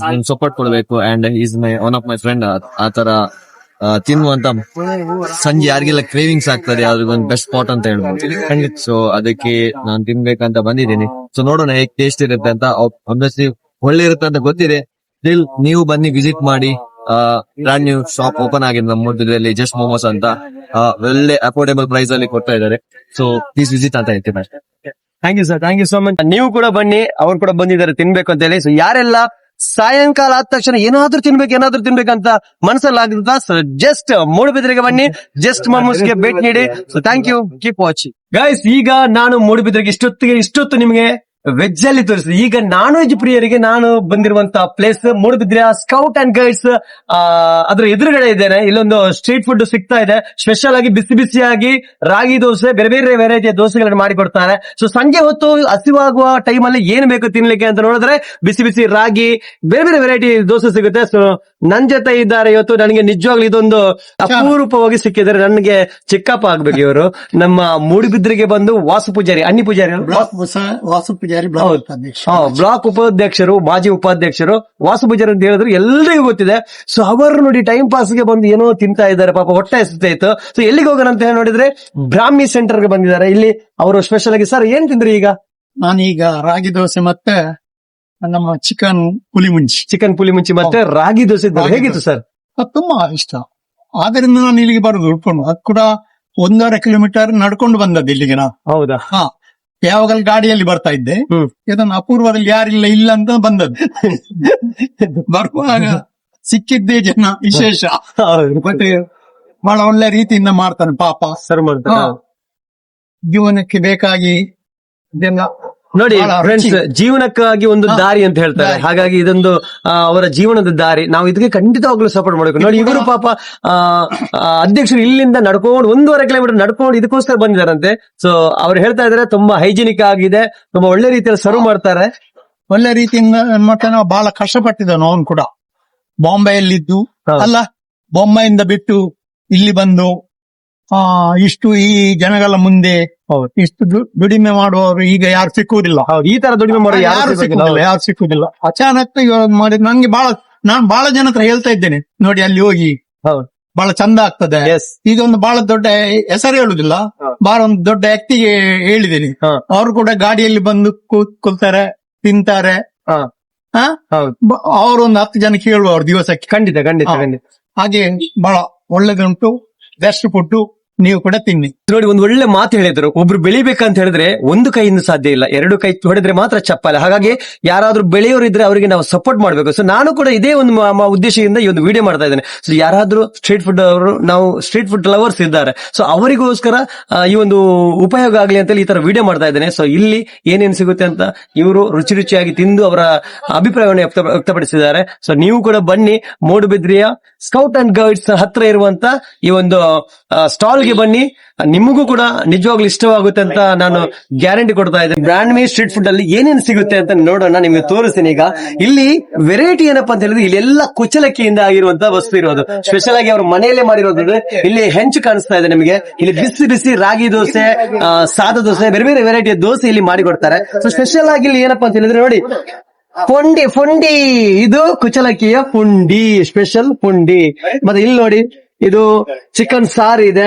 ಸಪೋರ್ಟ್ ಕೊಡಬೇಕು. And is one of my friend. ಆತರ ತಿನ್ನುವಂತ ಸಂಜೆ ಯಾರಿಗೆಲ್ಲ ಕ್ರೇವಿಂಗ್ಸ್ ಆಗ್ತದೆ, ಅವ್ರಿಗೊಂದು ಬೆಸ್ಟ್ ಸ್ಪಾಟ್ ಅಂತ ಹೇಳ್ಬೋದು. ಸೊ ಅದಕ್ಕೆ ನಾನು ತಿನ್ಬೇಕಂತ ಬಂದಿದ್ದೀನಿ. ಸೊ ನೋಡೋಣ ಹೇಗೆ ಟೇಸ್ಟ್ ಇರುತ್ತೆ ಅಂತ. ಆಬ್ವಿಯಸ್ಲಿ ಒಳ್ಳೆ ಇರುತ್ತೆ ಅಂತ ಗೊತ್ತಿದೆ. ನೀವು ಬನ್ನಿ, ವಿಸಿಟ್ ಮಾಡಿ. ಬ್ರಾಂಡ್ ನ್ಯೂ ಶಾಪ್ ಓಪನ್ ಆಗಿದೆ ನಮ್ಮ ಮೂಡುಬಿದ್ರೆಯಲ್ಲಿ, ಜಸ್ಟ್ ಮೊಮೋಸ್ ಅಂತ. ಒಳ್ಳೆ ಅಫೋರ್ಡೆಬಲ್ ಪ್ರೈಸ್ ಅಲ್ಲಿ ಕೊಡ್ತಾ ಇದ್ದಾರೆ. ಸೊ ಪ್ಲೀಸ್ ವಿಸಿಟ್ ಅಂತ ಹೇಳ್ತೀನಿ. Thank you sir, thank you so much. ನೀವು ಕೂಡ ಬನ್ನಿ, ಅವ್ರು ಕೂಡ ಬಂದಿದ್ದಾರೆ ತಿನ್ಬೇಕು ಅಂತ ಹೇಳಿ. ಸೊ ಯಾರೆಲ್ಲ ಸಾಯಂಕಾಲ ಆದ ತಕ್ಷಣ ಏನಾದ್ರೂ ತಿನ್ಬೇಕಂತ ಮನಸ್ಸಲ್ಲಾಗುತ್ತಾ, ಸೊ ಜಸ್ಟ್ ಮೂಡುಬಿದ್ರೆಗೆ ಬನ್ನಿ, ಜಸ್ಟ್ ಮೊಮೋಸ್ಗೆ ಭೇಟಿ ನೀಡಿ. So thank you, keep watching guys. ಈಗ ನಾನು ಮೂಡುಬಿದ್ರೆಗೆ ಇಷ್ಟೊತ್ತು ನಿಮಗೆ ವೆಜ್ ಅಲ್ಲಿ ತೋರಿಸಿದೆ. ಈಗ ನಾನ್ ವೆಜ್ ಪ್ರಿಯರಿಗೆ ನಾನು ಬಂದಿರುವಂತ place Moodbidri scout and guides ಅದ್ರ ಎದುರುಗಡೆ ಇದ್ದೇನೆ. ಇಲ್ಲೊಂದು ಸ್ಟ್ರೀಟ್ ಫುಡ್ ಸಿಗ್ತಾ ಇದೆ, ಸ್ಪೆಷಲ್ ಆಗಿ ಬಿಸಿಯಾಗಿ ರಾಗಿ ದೋಸೆ, ಬೇರೆ ಬೇರೆ ವೆರೈಟಿಯ ದೋಸೆಗಳನ್ನು ಮಾಡಿಕೊಡ್ತಾರೆ. ಸೊ ಸಂಜೆ ಹೊತ್ತು ಹಸಿವಾಗುವ ಟೈಮ್ ಅಲ್ಲಿ ಏನ್ ಬೇಕು ತಿನ್ಲಿಕ್ಕೆ ಅಂತ ನೋಡಿದ್ರೆ ಬಿಸಿ ರಾಗಿ, ಬೇರೆ ಬೇರೆ ವೆರೈಟಿ ದೋಸೆ ಸಿಗುತ್ತೆ. ಸೊ ನನ್ ಜೊತೆ ಇದ್ದಾರೆ ಇವತ್ತು. ನನಗೆ ನಿಜವಾಗ್ಲೂ ಇದೊಂದು ಅಪೂರ್ವವಾಗಿ ಸಿಕ್ಕಿದ್ದಾರೆ. ನನಗೆ ಚಿಕ್ಕಪ್ಪ ಆಗ್ಬೇಕು ಇವರು. ನಮ್ಮ ಮೂಡುಬಿದ್ರೆಗೆ ಬಂದು ವಾಸು ಪೂಜಾರಿ, ಅನ್ನಿ ಪೂಜಾರಿ, ವಾಸು ಪೂಜಾರಿ ಬ್ಲಾಕ್ ಉಪಾಧ್ಯಕ್ಷರು, ಮಾಜಿ ಉಪಾಧ್ಯಕ್ಷರು ವಾಸು ಪೂಜಾರಿ ಅಂತ ಹೇಳಿದ್ರು ಎಲ್ಲರಿಗೂ ಗೊತ್ತಿದೆ. ಸೊ ಅವರು ನೋಡಿ ಟೈಮ್ ಪಾಸ್ ಗೆ ಬಂದು ಏನೋ ತಿಂತಾ ಇದ್ದಾರೆ, ಪಾಪ ಹೊಟ್ಟೆ ಹಸಿತಾಯ್ತು. ಸೊ ಎಲ್ಲಿಗೆ ಹೋಗೋಣ ಅಂತ ಹೇಳಿ ನೋಡಿದ್ರೆ ಬ್ರಾಹ್ಮಿ ಸೆಂಟರ್ ಗೆ ಬಂದಿದ್ದಾರೆ. ಇಲ್ಲಿ ಅವರು ಸ್ಪೆಷಲ್ ಆಗಿ, ಸರ್ ಏನ್ ತಿಂದ್ರಿ ಈಗ? ನಾನೀಗ ರಾಗಿ ದೋಸೆ ಮತ್ತೆ ನಮ್ಮ ಚಿಕನ್ ಪುಲಿ ಮುಂಚಿ ಚಿಕನ್ ಪುಲಿ ಮುಂಚಿ ಮತ್ತೆ ರಾಗಿ ದೋಸೆ ಇದ್ದದ್ದು. ಹೇಗಿತ್ತು ಸರ್? ಅದು ತುಂಬಾ ಇಷ್ಟ. ಆದ್ರಿಂದ ನಾನು ಇಲ್ಲಿಗೆ ಬರುದು ಉಳ್ಕೊಂಡು. ಅದು ಕೂಡ 1.5 ಕಿಲೋಮೀಟರ್ ನಡ್ಕೊಂಡು ಬಂದದ್ದು ಇಲ್ಲಿಗೆ ನಾವು. ಹೌದಾ? ಯಾವಾಗಲೂ ಗಾಡಿಯಲ್ಲಿ ಬರ್ತಾ ಇದ್ದೆ. ಇದನ್ನು ಅಪೂರ್ವದಲ್ಲಿ ಯಾರಿಲ್ಲ ಇಲ್ಲ ಅಂತ ಬಂದದ್ದು. ಬರುವಾಗ ಸಿಕ್ಕಿದ್ದೇ ಜನ ವಿಶೇಷ. ಮತ್ತೆ ಬಹಳ ಒಳ್ಳೆ ರೀತಿಯಿಂದ ಮಾಡ್ತಾನೆ ಪಾಪ. ಸರ್ ಮಾಡ್ತಾರೆ. ಜೀವನಕ್ಕೆ ಬೇಕಾಗಿ ಇದೆಲ್ಲ ನೋಡಿ ಬಹಳ ಫ್ರೆಂಡ್ಸ್, ರುಚಿ. ಜೀವನಕ್ಕಾಗಿ ಒಂದು ದಾರಿ ಅಂತ ಹೇಳ್ತಾರೆ. ಹಾಗಾಗಿ ಇದೊಂದು ಅವರ ಜೀವನದ ದಾರಿ. ನಾವು ಇದಕ್ಕೆ ಖಂಡಿತವಾಗ್ಲೂ ಸಪೋರ್ಟ್ ಮಾಡಬೇಕು. ನೋಡಿ, ಇವರು ಪಾಪ ಅಧ್ಯಕ್ಷರು ಇಲ್ಲಿಂದ ನಡ್ಕೊಂಡು 1.5 ಕಿಲೋಮೀಟರ್ ನಡ್ಕೊಂಡು ಇದಕ್ಕೋಸ್ಕರ ಬಂದಿದ್ದಾರಂತೆ. ಸೊ ಅವ್ರು ಹೇಳ್ತಾ ಇದಾರೆ ತುಂಬಾ ಹೈಜಿನಿಕ್ ಆಗಿದೆ, ತುಂಬಾ ಒಳ್ಳೆ ರೀತಿಯಲ್ಲಿ ಸರ್ವ್ ಮಾಡ್ತಾರೆ. ಒಳ್ಳೆ ರೀತಿಯಿಂದ ಮಾಡ್ತಾನೆ. ನಾವು ಬಹಳ ಕಷ್ಟಪಟ್ಟಿದ್ದಾನು ಅವನು ಕೂಡ. ಬಾಂಬೆಯಲ್ಲಿದ್ದು ಅಲ್ಲ, ಬೊಂಬೈಯಿಂದ ಬಿಟ್ಟು ಇಲ್ಲಿ ಬಂದು ಇಷ್ಟು ಈ ಜನಗಳ ಮುಂದೆ ಇಷ್ಟು ದುಡಿಮೆ ಮಾಡುವವರು ಈಗ ಯಾರು ಸಿಕ್ಕುವುದಿಲ್ಲ. ಈ ತರ ದುಡಿಮೆ ಮಾಡೋ ಯಾರು ಸಿಕ್ಕುವುದಿಲ್ಲ. ಅಚಾನಕ್ ಮಾಡಿದ್ ನಂಗೆ ನಾನು ಬಹಳ ಜನ ಹತ್ರ ಹೇಳ್ತಾ ಇದ್ದೇನೆ, ನೋಡಿ ಅಲ್ಲಿ ಹೋಗಿ ಬಹಳ ಚಂದ ಆಗ್ತದೆ. ಈಗ ಒಂದು ಬಹಳ ದೊಡ್ಡ ಹೆಸರು ಹೇಳುದಿಲ್ಲ, ಬಹಳ ಒಂದು ದೊಡ್ಡ ವ್ಯಕ್ತಿಗೆ ಹೇಳಿದ್ದೇನೆ. ಅವರು ಕೂಡ ಗಾಡಿಯಲ್ಲಿ ಬಂದು ಕೂತ್ಕೊಳ್ತಾರೆ, ತಿಂತಾರೆ. ಅವರು ಒಂದು 10 ಜನ ಕೇಳುವವರು ದಿವಸಕ್ಕೆ. ಖಂಡಿತ ಖಂಡಿತ ಖಂಡಿತ. ಹಾಗೆ ಬಹಳ ಒಳ್ಳೇದುಂಟು, ಬೆಸ್ಟ್ ಫುಡ್. ನೀವು ಕೂಡ ತಿನ್ನಿ. ನೋಡಿ, ಒಂದು ಒಳ್ಳೆ ಮಾತು ಹೇಳಿದ್ರು. ಒಬ್ರು ಬೆಳಿಬೇಕಂತ ಹೇಳಿದ್ರೆ ಒಂದು ಕೈಯಿಂದ ಸಾಧ್ಯ ಇಲ್ಲ, 2 ಕೈ ಹೊಡೆದ್ರೆ ಮಾತ್ರ ಚಪ್ಪಲ. ಹಾಗಾಗಿ ಯಾರಾದ್ರೂ ಬೆಳೆಯೋರು ಇದ್ರೆ ಅವರಿಗೆ ನಾವು ಸಪೋರ್ಟ್ ಮಾಡ್ಬೇಕು. ಸೊ ನಾನು ಕೂಡ ಇದೇ ಒಂದು ಉದ್ದೇಶದಿಂದ ಈ ಒಂದು ವಿಡಿಯೋ ಮಾಡ್ತಾ ಇದ್ದೇನೆ. ಸೊ ಯಾರಾದ್ರೂ ಸ್ಟ್ರೀಟ್ ಫುಡ್ ಅವರು, ನಾವು ಸ್ಟ್ರೀಟ್ ಫುಡ್ ಲವರ್ಸ್ ಇದ್ದಾರೆ, ಸೊ ಅವರಿಗೋಸ್ಕರ ಈ ಒಂದು ಉಪಯೋಗ ಆಗ್ಲಿ ಅಂತ ಈ ತರ ವಿಡಿಯೋ ಮಾಡ್ತಾ ಇದ್ದೇನೆ. ಸೊ ಇಲ್ಲಿ ಏನೇನು ಸಿಗುತ್ತೆ ಅಂತ ಇವರು ರುಚಿಯಾಗಿ ತಿಂದು ಅವರ ಅಭಿಪ್ರಾಯವನ್ನು ವ್ಯಕ್ತಪಡಿಸಿದ್ದಾರೆ. ಸೊ ನೀವು ಕೂಡ ಬನ್ನಿ, ಮೂಡುಬಿದ್ರಿಯ ಸ್ಕೌಟ್ ಅಂಡ್ ಗೈಡ್ಸ್ ಹತ್ರ ಇರುವಂತ ಈ ಒಂದು ಸ್ಟಾಲ್ ಬನ್ನಿ. ನಿಮಗೂ ಕೂಡ ನಿಜವಾಗ್ಲೂ ಇಷ್ಟವಾಗುತ್ತೆ ಅಂತ ನಾನು ಗ್ಯಾರಂಟಿ ಕೊಡ್ತಾ ಇದ್ದೇನೆ. ಬ್ರಾಂಡ್ ಮೀ ಸ್ಟ್ರೀಟ್ ಫುಡ್ ಅಲ್ಲಿ ಏನೇನು ಸಿಗುತ್ತೆ ಅಂತ ನೋಡೋಣ, ನಿಮ್ಗೆ ತೋರಿಸ್ತೀನಿ. ಈಗ ಇಲ್ಲಿ ವೆರೈಟಿ ಏನಪ್ಪಾ ಅಂತ ಹೇಳಿದ್ರೆ, ಇಲ್ಲೆಲ್ಲ ಕುಚ್ಚಲಕ್ಕಿಯಿಂದ ಆಗಿರುವಂತ ವಸ್ತು ಇರೋದು. ಸ್ಪೆಷಲ್ ಆಗಿ ಅವ್ರ ಮನೆಯಲ್ಲೇ ಮಾಡಿರೋದು. ಇಲ್ಲಿ ಹೆಂಚು ಕಾಣಿಸ್ತಾ ಇದೆ ನಿಮಗೆ. ಇಲ್ಲಿ ಬಿಸಿ ಬಿಸಿ ರಾಗಿ ದೋಸೆ, ಸಾದಾ ದೋಸೆ, ಬೇರೆ ಬೇರೆ ವೆರೈಟಿಯ ದೋಸೆ ಇಲ್ಲಿ ಮಾಡಿಕೊಡ್ತಾರೆ. ಸೊ ಸ್ಪೆಷಲ್ ಆಗಿ ಇಲ್ಲಿ ಏನಪ್ಪಾ ಅಂತ ಹೇಳಿದ್ರೆ ನೋಡಿ, ಪುಂಡಿ ಇದು ಕುಚ್ಚಲಕ್ಕಿಯ ಪುಂಡಿ, ಸ್ಪೆಷಲ್ ಪುಂಡಿ. ಮತ್ತೆ ಇಲ್ಲಿ ನೋಡಿ, ಇದು ಚಿಕನ್ ಸಾರು ಇದೆ,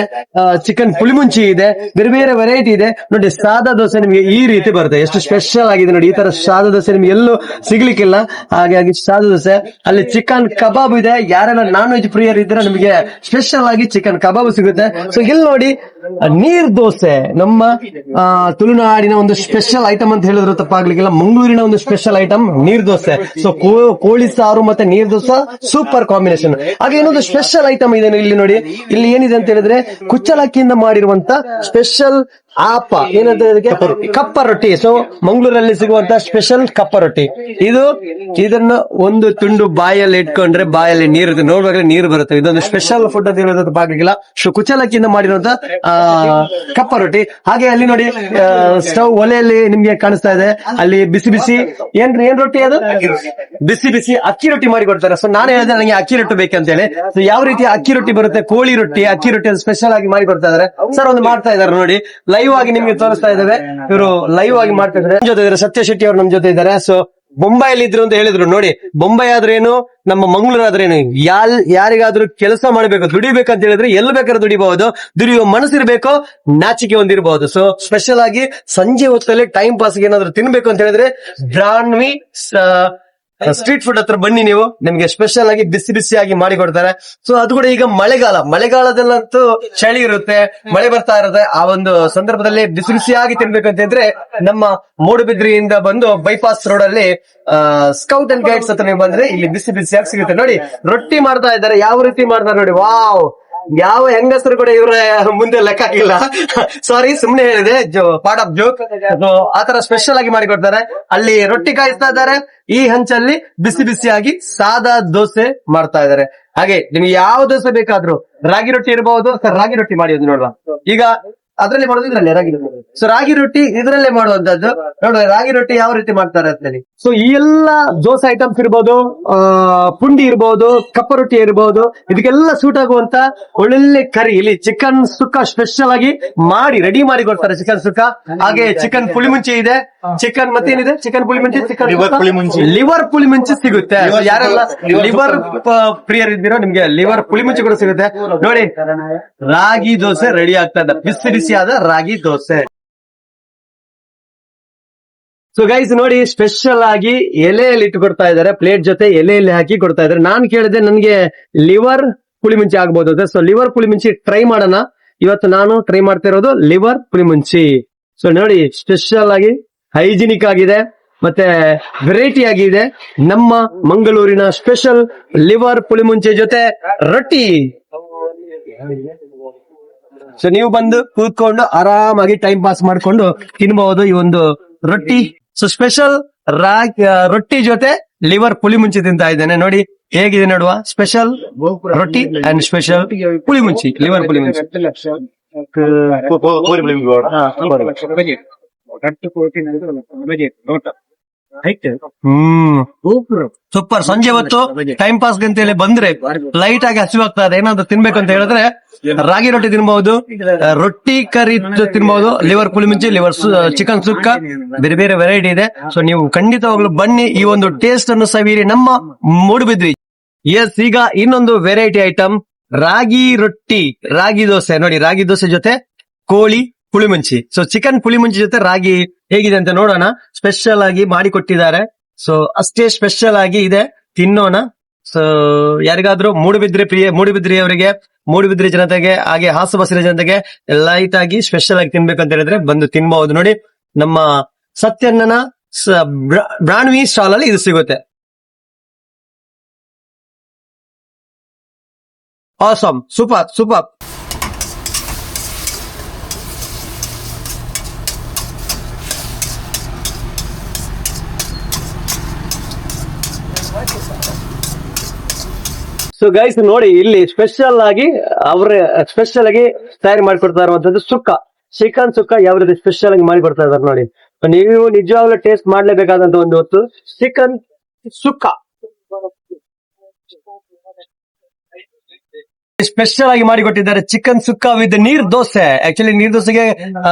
ಚಿಕನ್ ಪುಳಿಮುಂಚಿ ಇದೆ, ಬೇರೆ ಬೇರೆ ವೆರೈಟಿ ಇದೆ. ನೋಡಿ, ಸಾದಾ ದೋಸೆ ನಿಮಗೆ ಈ ರೀತಿ ಬರುತ್ತೆ. ಎಷ್ಟು ಸ್ಪೆಷಲ್ ಆಗಿದೆ ನೋಡಿ. ಈ ತರ ಸಾದಾ ದೋಸೆ ನಿಮ್ಗೆ ಎಲ್ಲೂ ಸಿಗ್ಲಿಕ್ಕಿಲ್ಲ. ಹಾಗಾಗಿ ಸಾದಾ ದೋಸೆ. ಅಲ್ಲಿ ಚಿಕನ್ ಕಬಾಬ್ ಇದೆ. ಯಾರೆಲ್ಲ ನಾನ್ ವೆಜ್ ಪ್ರಿಯರ್ ಇದ್ರೆ ನಿಮಗೆ ಸ್ಪೆಷಲ್ ಆಗಿ ಚಿಕನ್ ಕಬಾಬ್ ಸಿಗುತ್ತೆ. ಸೊ ಇಲ್ಲಿ ನೋಡಿ, ನೀರ್ ದೋಸೆ ನಮ್ಮ ತುಳುನಾಡಿನ ಒಂದು ಸ್ಪೆಷಲ್ ಐಟಮ್ ಅಂತ ಹೇಳಿದ್ರು ತಪ್ಪಾಗ್ಲಿಕ್ಕಿಲ್ಲ. ಮಂಗಳೂರಿನ ಒಂದು ಸ್ಪೆಷಲ್ ಐಟಮ್ ನೀರ್ ದೋಸೆ. ಸೊ ಕೋಳಿ ಸಾರು ಮತ್ತೆ ನೀರ್ ದೋಸೆ ಸೂಪರ್ ಕಾಂಬಿನೇಷನ್. ಹಾಗೆ ಇನ್ನೊಂದು ಸ್ಪೆಷಲ್ ಐಟಮ್ ಇದೆ ಇಲ್ಲಿ ನೋಡಿ. ಇಲ್ಲಿ ಏನಿದೆ ಅಂತ ಹೇಳಿದ್ರೆ, ಕುಚ್ಚಲಕ್ಕಿಯಿಂದ ಮಾಡಿರುವಂತ ಸ್ಪೆಷಲ್ ಆಪ, ಏನಂತ ಕಪ್ಪ ರೊಟ್ಟಿ. ಸೊ ಮಂಗಳೂರಲ್ಲಿ ಸಿಗುವಂತ ಸ್ಪೆಷಲ್ ಕಪ್ಪ ರೊಟ್ಟಿ ಇದನ್ನ ಒಂದು ತುಂಡು ಬಾಯಲ್ಲಿ ಇಟ್ಕೊಂಡ್ರೆ ಬಾಯಲ್ಲಿ ನೀರು ನೋಡ್ಬೇಕಾದ್ರೆ ನೀರು ಬರುತ್ತೆ. ಇದೊಂದು ಸ್ಪೆಷಲ್ ಫುಡ್ ಅಂತ ಹೇಳೋದು ತಪ್ಪಾಗ್ಲಿಕ್ಕಿಲ್ಲ. ಸೊ ಕುಚ್ಚಲಕ್ಕಿಯಿಂದ ಮಾಡಿರುವಂತ ಕಪ್ಪ ರೊಟ್ಟಿ. ಹಾಗೆ ಅಲ್ಲಿ ನೋಡಿ, ಸ್ಟವ್ ಒಲೆಯಲ್ಲಿ ನಿಮ್ಗೆ ಕಾಣಿಸ್ತಾ ಇದೆ. ಅಲ್ಲಿ ಬಿಸಿ ಬಿಸಿ ಏನ್ ರೊಟ್ಟಿ, ಅದು ಬಿಸಿ ಬಿಸಿ ಅಕ್ಕಿ ರೊಟ್ಟಿ ಮಾಡಿ ಕೊಡ್ತಾರೆ. ಸೊ ನಾನು ಹೇಳಿದೆ ನನಗೆ ಅಕ್ಕಿ ರೊಟ್ಟಿ ಬೇಕಂತ ಹೇಳಿ. ಸೊ ಯಾವ ರೀತಿ ಅಕ್ಕಿ ರೊಟ್ಟಿ ಬರುತ್ತೆ, ಕೋಳಿ ರೊಟ್ಟಿ, ಅಕ್ಕಿ ರೊಟ್ಟಿ ಸ್ಪೆಷಲ್ ಆಗಿ ಮಾಡಿ ಕೊಡ್ತಾ ಇದಾರೆ. ಸರ್ ಒಂದು ಮಾಡ್ತಾ ಇದಾರೆ ನೋಡಿ, ಲೈವ್ ಆಗಿ ನಿಮ್ಗೆ ತೋರಿಸ್ತಾ ಇದ್ದೇವೆ. ಇವರು ಲೈವ್ ಆಗಿ ಮಾಡ್ತಾ ಇದ್ದಾರೆ. ನಮ್ ಜೊತೆ ಇದ್ದಾರೆ ಸತ್ಯ ಶೆಟ್ಟಿ ಅವರು, ನಮ್ ಜೊತೆ ಇದ್ದಾರೆ. ಸೊ ಬೊಂಬೈಲಿ ಇದ್ರು ಅಂತ ಹೇಳಿದ್ರು ನೋಡಿ. ಬೊಂಬೈ ಆದ್ರೇನು, ನಮ್ಮ ಮಂಗಳೂರು ಆದ್ರೇನು, ಯಾರಿಗಾದ್ರೂ ಕೆಲಸ ಮಾಡ್ಬೇಕು, ದುಡಿಬೇಕಂತ ಹೇಳಿದ್ರೆ ಎಲ್ಲಿ ಬೇಕಾದ್ರೂ ದುಡಿಬಹುದು. ದುಡಿಯುವ ಮನಸ್ಸಿರ್ಬೇಕು, ನಾಚಿಕೆ ಒಂದಿರಬಹುದು. ಸೊ ಸ್ಪೆಷಲ್ ಆಗಿ ಸಂಜೆ ಹೊತ್ತಲ್ಲಿ ಟೈಮ್ ಪಾಸ್ ಏನಾದ್ರು ತಿನ್ಬೇಕು ಅಂತ ಹೇಳಿದ್ರೆ ಬ್ರಾನ್ವಿ ಸ್ಟ್ರೀಟ್ ಫುಡ್ ಹತ್ರ ಬನ್ನಿ ನೀವು. ನಿಮ್ಗೆ ಸ್ಪೆಷಲ್ ಆಗಿ ಬಿಸಿ ಬಿಸಿಯಾಗಿ ಮಾಡಿ ಕೊಡ್ತಾರೆ. ಸೊ ಅದು ಕೂಡ ಈಗ ಮಳೆಗಾಲದಲ್ಲಂತೂ ಚಳಿ ಇರುತ್ತೆ, ಮಳೆ ಬರ್ತಾ ಇರುತ್ತೆ. ಆ ಒಂದು ಸಂದರ್ಭದಲ್ಲಿ ಬಿಸಿ ಬಿಸಿಯಾಗಿ ತಿನ್ಬೇಕಂತ ಹೇಳಿದ್ರೆ ನಮ್ಮ ಮೂಡುಬಿದ್ರಿಯಿಂದ ಬಂದು ಬೈಪಾಸ್ ರೋಡ್ ಅಲ್ಲಿ ಸ್ಕೌಟ್ ಅಂಡ್ ಗೈಡ್ಸ್ ಹತ್ರ ನೀವು ಬಂದ್ರೆ ಇಲ್ಲಿ ಬಿಸಿ ಬಿಸಿಯಾಗಿ ಸಿಗುತ್ತೆ. ನೋಡಿ, ರೊಟ್ಟಿ ಮಾಡ್ತಾ ಇದ್ದಾರೆ. ಯಾವ ರೀತಿ ಮಾಡ್ತಾರೆ ನೋಡಿ. ವಾವ್, ಯಾವ ಹೆಂಗಸರು ಕೂಡ ಇವರ ಮುಂದೆ ಲೆಕ್ಕ ಆಗಿಲ್ಲ. ಸಾರಿ, ಸುಮ್ನೆ ಹೇಳಿದೆ, ಪಾರ್ಟ್ ಆಫ್ ಜೋಕ್. ಆತರ ಸ್ಪೆಷಲ್ ಆಗಿ ಮಾಡಿ ಕೊಡ್ತಾರೆ. ಅಲ್ಲಿ ರೊಟ್ಟಿ ಕಾಯಿಸ್ತಾ ಇದ್ದಾರೆ, ಈ ಹಂಚಲ್ಲಿ ಬಿಸಿ ಬಿಸಿಯಾಗಿ ಸಾದಾ ದೋಸೆ ಮಾಡ್ತಾ ಇದ್ದಾರೆ. ಹಾಗೆ ನಿಮ್ಗೆ ಯಾವ ದೋಸೆ ಬೇಕಾದ್ರೂ, ರಾಗಿ ರೊಟ್ಟಿ ಇರಬಹುದು. ಸರ್ ರಾಗಿ ರೊಟ್ಟಿ ಮಾಡಿ ನೋಡುವ. ಈಗ ಅದ್ರಲ್ಲಿ ಮಾಡೋದು ಇದ್ರಲ್ಲಿ ರಾಗಿ ರೊಟ್ಟಿ. ಸೊ ರಾಗಿ ರೊಟ್ಟಿ ಇದರಲ್ಲೇ ಮಾಡುವಂತದ್ದು. ನೋಡುವ ರಾಗಿ ರೊಟ್ಟಿ ಯಾವ ರೀತಿ ಮಾಡ್ತಾರೆ ಅಂತ ಹೇಳಿ. ಸೊ ಈ ಎಲ್ಲ ದೋಸೆ ಐಟಮ್ಸ್ ಇರ್ಬೋದು, ಪುಂಡಿ ಇರ್ಬೋದು, ಕಪ್ಪ ರೊಟ್ಟಿ ಇರ್ಬೋದು, ಇದಕ್ಕೆಲ್ಲ ಸೂಟ್ ಆಗುವಂತ ಒಳ್ಳೊಳ್ಳೆ ಕರಿ. ಇಲ್ಲಿ ಚಿಕನ್ ಸುಕ್ಕ ಸ್ಪೆಷಲ್ ಆಗಿ ಮಾಡಿ ರೆಡಿ ಮಾಡಿ ಕೊಡ್ತಾರೆ. ಚಿಕನ್ ಸುಕ್ಕ, ಹಾಗೆ ಚಿಕನ್ ಪುಳಿಮುಂಚಿ ಇದೆ, ಚಿಕನ್ ಮತ್ತೇನಿದೆ, ಚಿಕನ್ ಪುಳಿಮುಂಚಿ, ಚಿಕನ್ ಲಿವರ್ ಪುಳಿಮುಂಚಿ ಸಿಗುತ್ತೆ. ಯಾರೆಲ್ಲ ಲಿವರ್ ಪ್ರಿಯರ್ ಇದ್ದೀರೋ ನಿಮ್ಗೆ ಲಿವರ್ ಪುಳಿಮುಂಚಿ ಕೂಡ ಸಿಗುತ್ತೆ. ನೋಡಿ, ರಾಗಿ ದೋಸೆ ರೆಡಿ ಆಗ್ತಾ ಇದೆ, ಬಿಸಿ ಬಿಸಿಯಾದ ರಾಗಿ ದೋಸೆ. ಸೊ ಗೈಸ್ ನೋಡಿ, ಸ್ಪೆಷಲ್ ಆಗಿ ಎಲೆಯಲ್ಲಿ ಇಟ್ಟು ಕೊಡ್ತಾ ಇದ್ದಾರೆ, ಪ್ಲೇಟ್ ಜೊತೆ ಎಲೆಯಲ್ಲಿ ಹಾಕಿ ಕೊಡ್ತಾ ಇದ್ದಾರೆ. ನಾನ್ ಕೇಳಿದೆ ನನ್ಗೆ ಲಿವರ್ ಪುಳಿಮುಂಚಿ ಆಗ್ಬೋದು ಅಂತ. ಸೊ ಲಿವರ್ ಪುಳಿಮುಂಚಿ ಟ್ರೈ ಮಾಡೋಣ. ಇವತ್ತು ನಾನು ಟ್ರೈ ಮಾಡ್ತಾ ಇರೋದು ಲಿವರ್ ಪುಳಿಮುಂಚಿ. ಸೊ ನೋಡಿ, ಸ್ಪೆಷಲ್ ಆಗಿ ಹೈಜಿನಿಕ್ ಆಗಿದೆ, ಮತ್ತೆ ವೆರೈಟಿ ಆಗಿದೆ. ನಮ್ಮ ಮಂಗಳೂರಿನ ಸ್ಪೆಷಲ್ ಲಿವರ್ ಪುಳಿಮುಂಚಿ ಜೊತೆ ರೊಟ್ಟಿ. ಸೊ ನೀವು ಬಂದು ಕೂತ್ಕೊಂಡು ಆರಾಮಾಗಿ ಟೈಮ್ ಪಾಸ್ ಮಾಡ್ಕೊಂಡು ತಿನ್ಬಹುದು ಈ ಒಂದು ರೊಟ್ಟಿ. ಸೊ ಸ್ಪೆಷಲ್ ರೊಟ್ಟಿ ಜೊತೆ ಲಿವರ್ ಪುಳಿಮುಂಚಿ ತಿಂತಾ ಇದ್ದೇನೆ. ನೋಡಿ ಹೇಗಿದೆ ನೋಡುವ. ಸ್ಪೆಷಲ್ ರೊಟ್ಟಿ and special pulimunchi, liver pulimunchi. Super. ಸಂಜೆ ಹೊತ್ತು ಟೈಮ್ ಪಾಸ್ ಅಂತ ಹೇಳಿ ಬಂದ್ರೆ ಲೈಟ್ ಆಗಿ ಹಸಿವಾಗ್ತಾ ಇದೆ, ಏನಾದ್ರು ತಿನ್ಬೇಕು ಅಂತ ಹೇಳಿದ್ರೆ ರಾಗಿ ರೊಟ್ಟಿ ತಿನ್ಬಹುದು, ರೊಟ್ಟಿ ಕರಿ ತಿನ್ಬಹುದು, ಲಿವರ್ ಪುಳಿಮುಂಚಿ, ಲಿವರ್ ಚಿಕನ್ ಸುಕ್ಕ, ಬೇರೆ ಬೇರೆ ವೆರೈಟಿ ಇದೆ. ಸೊ ನೀವು ಖಂಡಿತವಾಗ್ಲು ಬನ್ನಿ, ಈ ಒಂದು ಟೇಸ್ಟ್ ಅನ್ನು ಸವಿರಿ ನಮ್ಮ ಮೂಡುಬಿದ್ರಿ. ಎಸ್, ಈಗ ಇನ್ನೊಂದು ವೆರೈಟಿ ಐಟಮ್ ರಾಗಿ ರೊಟ್ಟಿ, ರಾಗಿ ದೋಸೆ. ನೋಡಿ, ರಾಗಿ ದೋಸೆ ಜೊತೆ ಕೋಳಿ ಪುಳಿಮುಂಚಿ. ಸೊ ಚಿಕನ್ ಪುಳಿಮುಂಚಿ ಜೊತೆ ರಾಗಿ ಹೇಗಿದೆ ಅಂತ ನೋಡೋಣ. ಸ್ಪೆಷಲ್ ಆಗಿ ಮಾಡಿ ಕೊಟ್ಟಿದ್ದಾರೆ. ಸೊ ಅಷ್ಟೇ ಸ್ಪೆಷಲ್ ಆಗಿ ಇದೆ, ತಿನ್ನೋಣ. ಸೊ ಯಾರಿಗಾದ್ರೂ ಮೂಡುಬಿದ್ರಿ ಅವರಿಗೆ, ಮೂಡುಬಿದ್ರಿ ಜನತೆಗೆ, ಹಾಗೆ ಹಾಸು ಜನತೆಗೆ ಲೈಟ್ ಆಗಿ ಸ್ಪೆಷಲ್ ಆಗಿ ತಿನ್ಬೇಕು ಅಂತ ಹೇಳಿದ್ರೆ ಬಂದು ತಿನ್ಬಹುದು. ನೋಡಿ, ನಮ್ಮ ಸತ್ಯಣ್ಣನ ಬ್ರಾಣ್ವಿ ಸ್ಟಾಲ್ ಅಲ್ಲಿ ಇದು ಸಿಗುತ್ತೆ. Awesome, super super. So guys ನೋಡಿ, ಇಲ್ಲಿ ಸ್ಪೆಷಲ್ ಆಗಿ ಸ್ಪೆಷಲ್ ಆಗಿ ತಯಾರಿ ಮಾಡಿಕೊಡ್ತಾ ಇರುವಂತದ್ದು ಸುಕ್ಕ, ಚಿಕನ್ ಸುಕ್ಕ ಯಾವ ರೀತಿ ಸ್ಪೆಷಲ್ ಆಗಿ ಮಾಡಿ ಕೊಡ್ತಾ ಇದ್ದಾರೆ ನೋಡಿ. ನೀವು ನಿಜವಾಗ್ಲೂ ಟೇಸ್ಟ್ ಮಾಡ್ಲೇಬೇಕಾದಂತ ಒಂದು ಹೊತ್ತು ಚಿಕನ್ ಸುಕ್ಕ ಸ್ಪೆಷಲ್ ಆಗಿ ಮಾಡಿಕೊಟ್ಟಿದ್ದಾರೆ. ಚಿಕನ್ ಸುಕ್ಕ ವಿತ್ ನೀರ್ ದೋಸೆ. ಆಕ್ಚುಲಿ ನೀರ್ ದೋಸೆಗೆ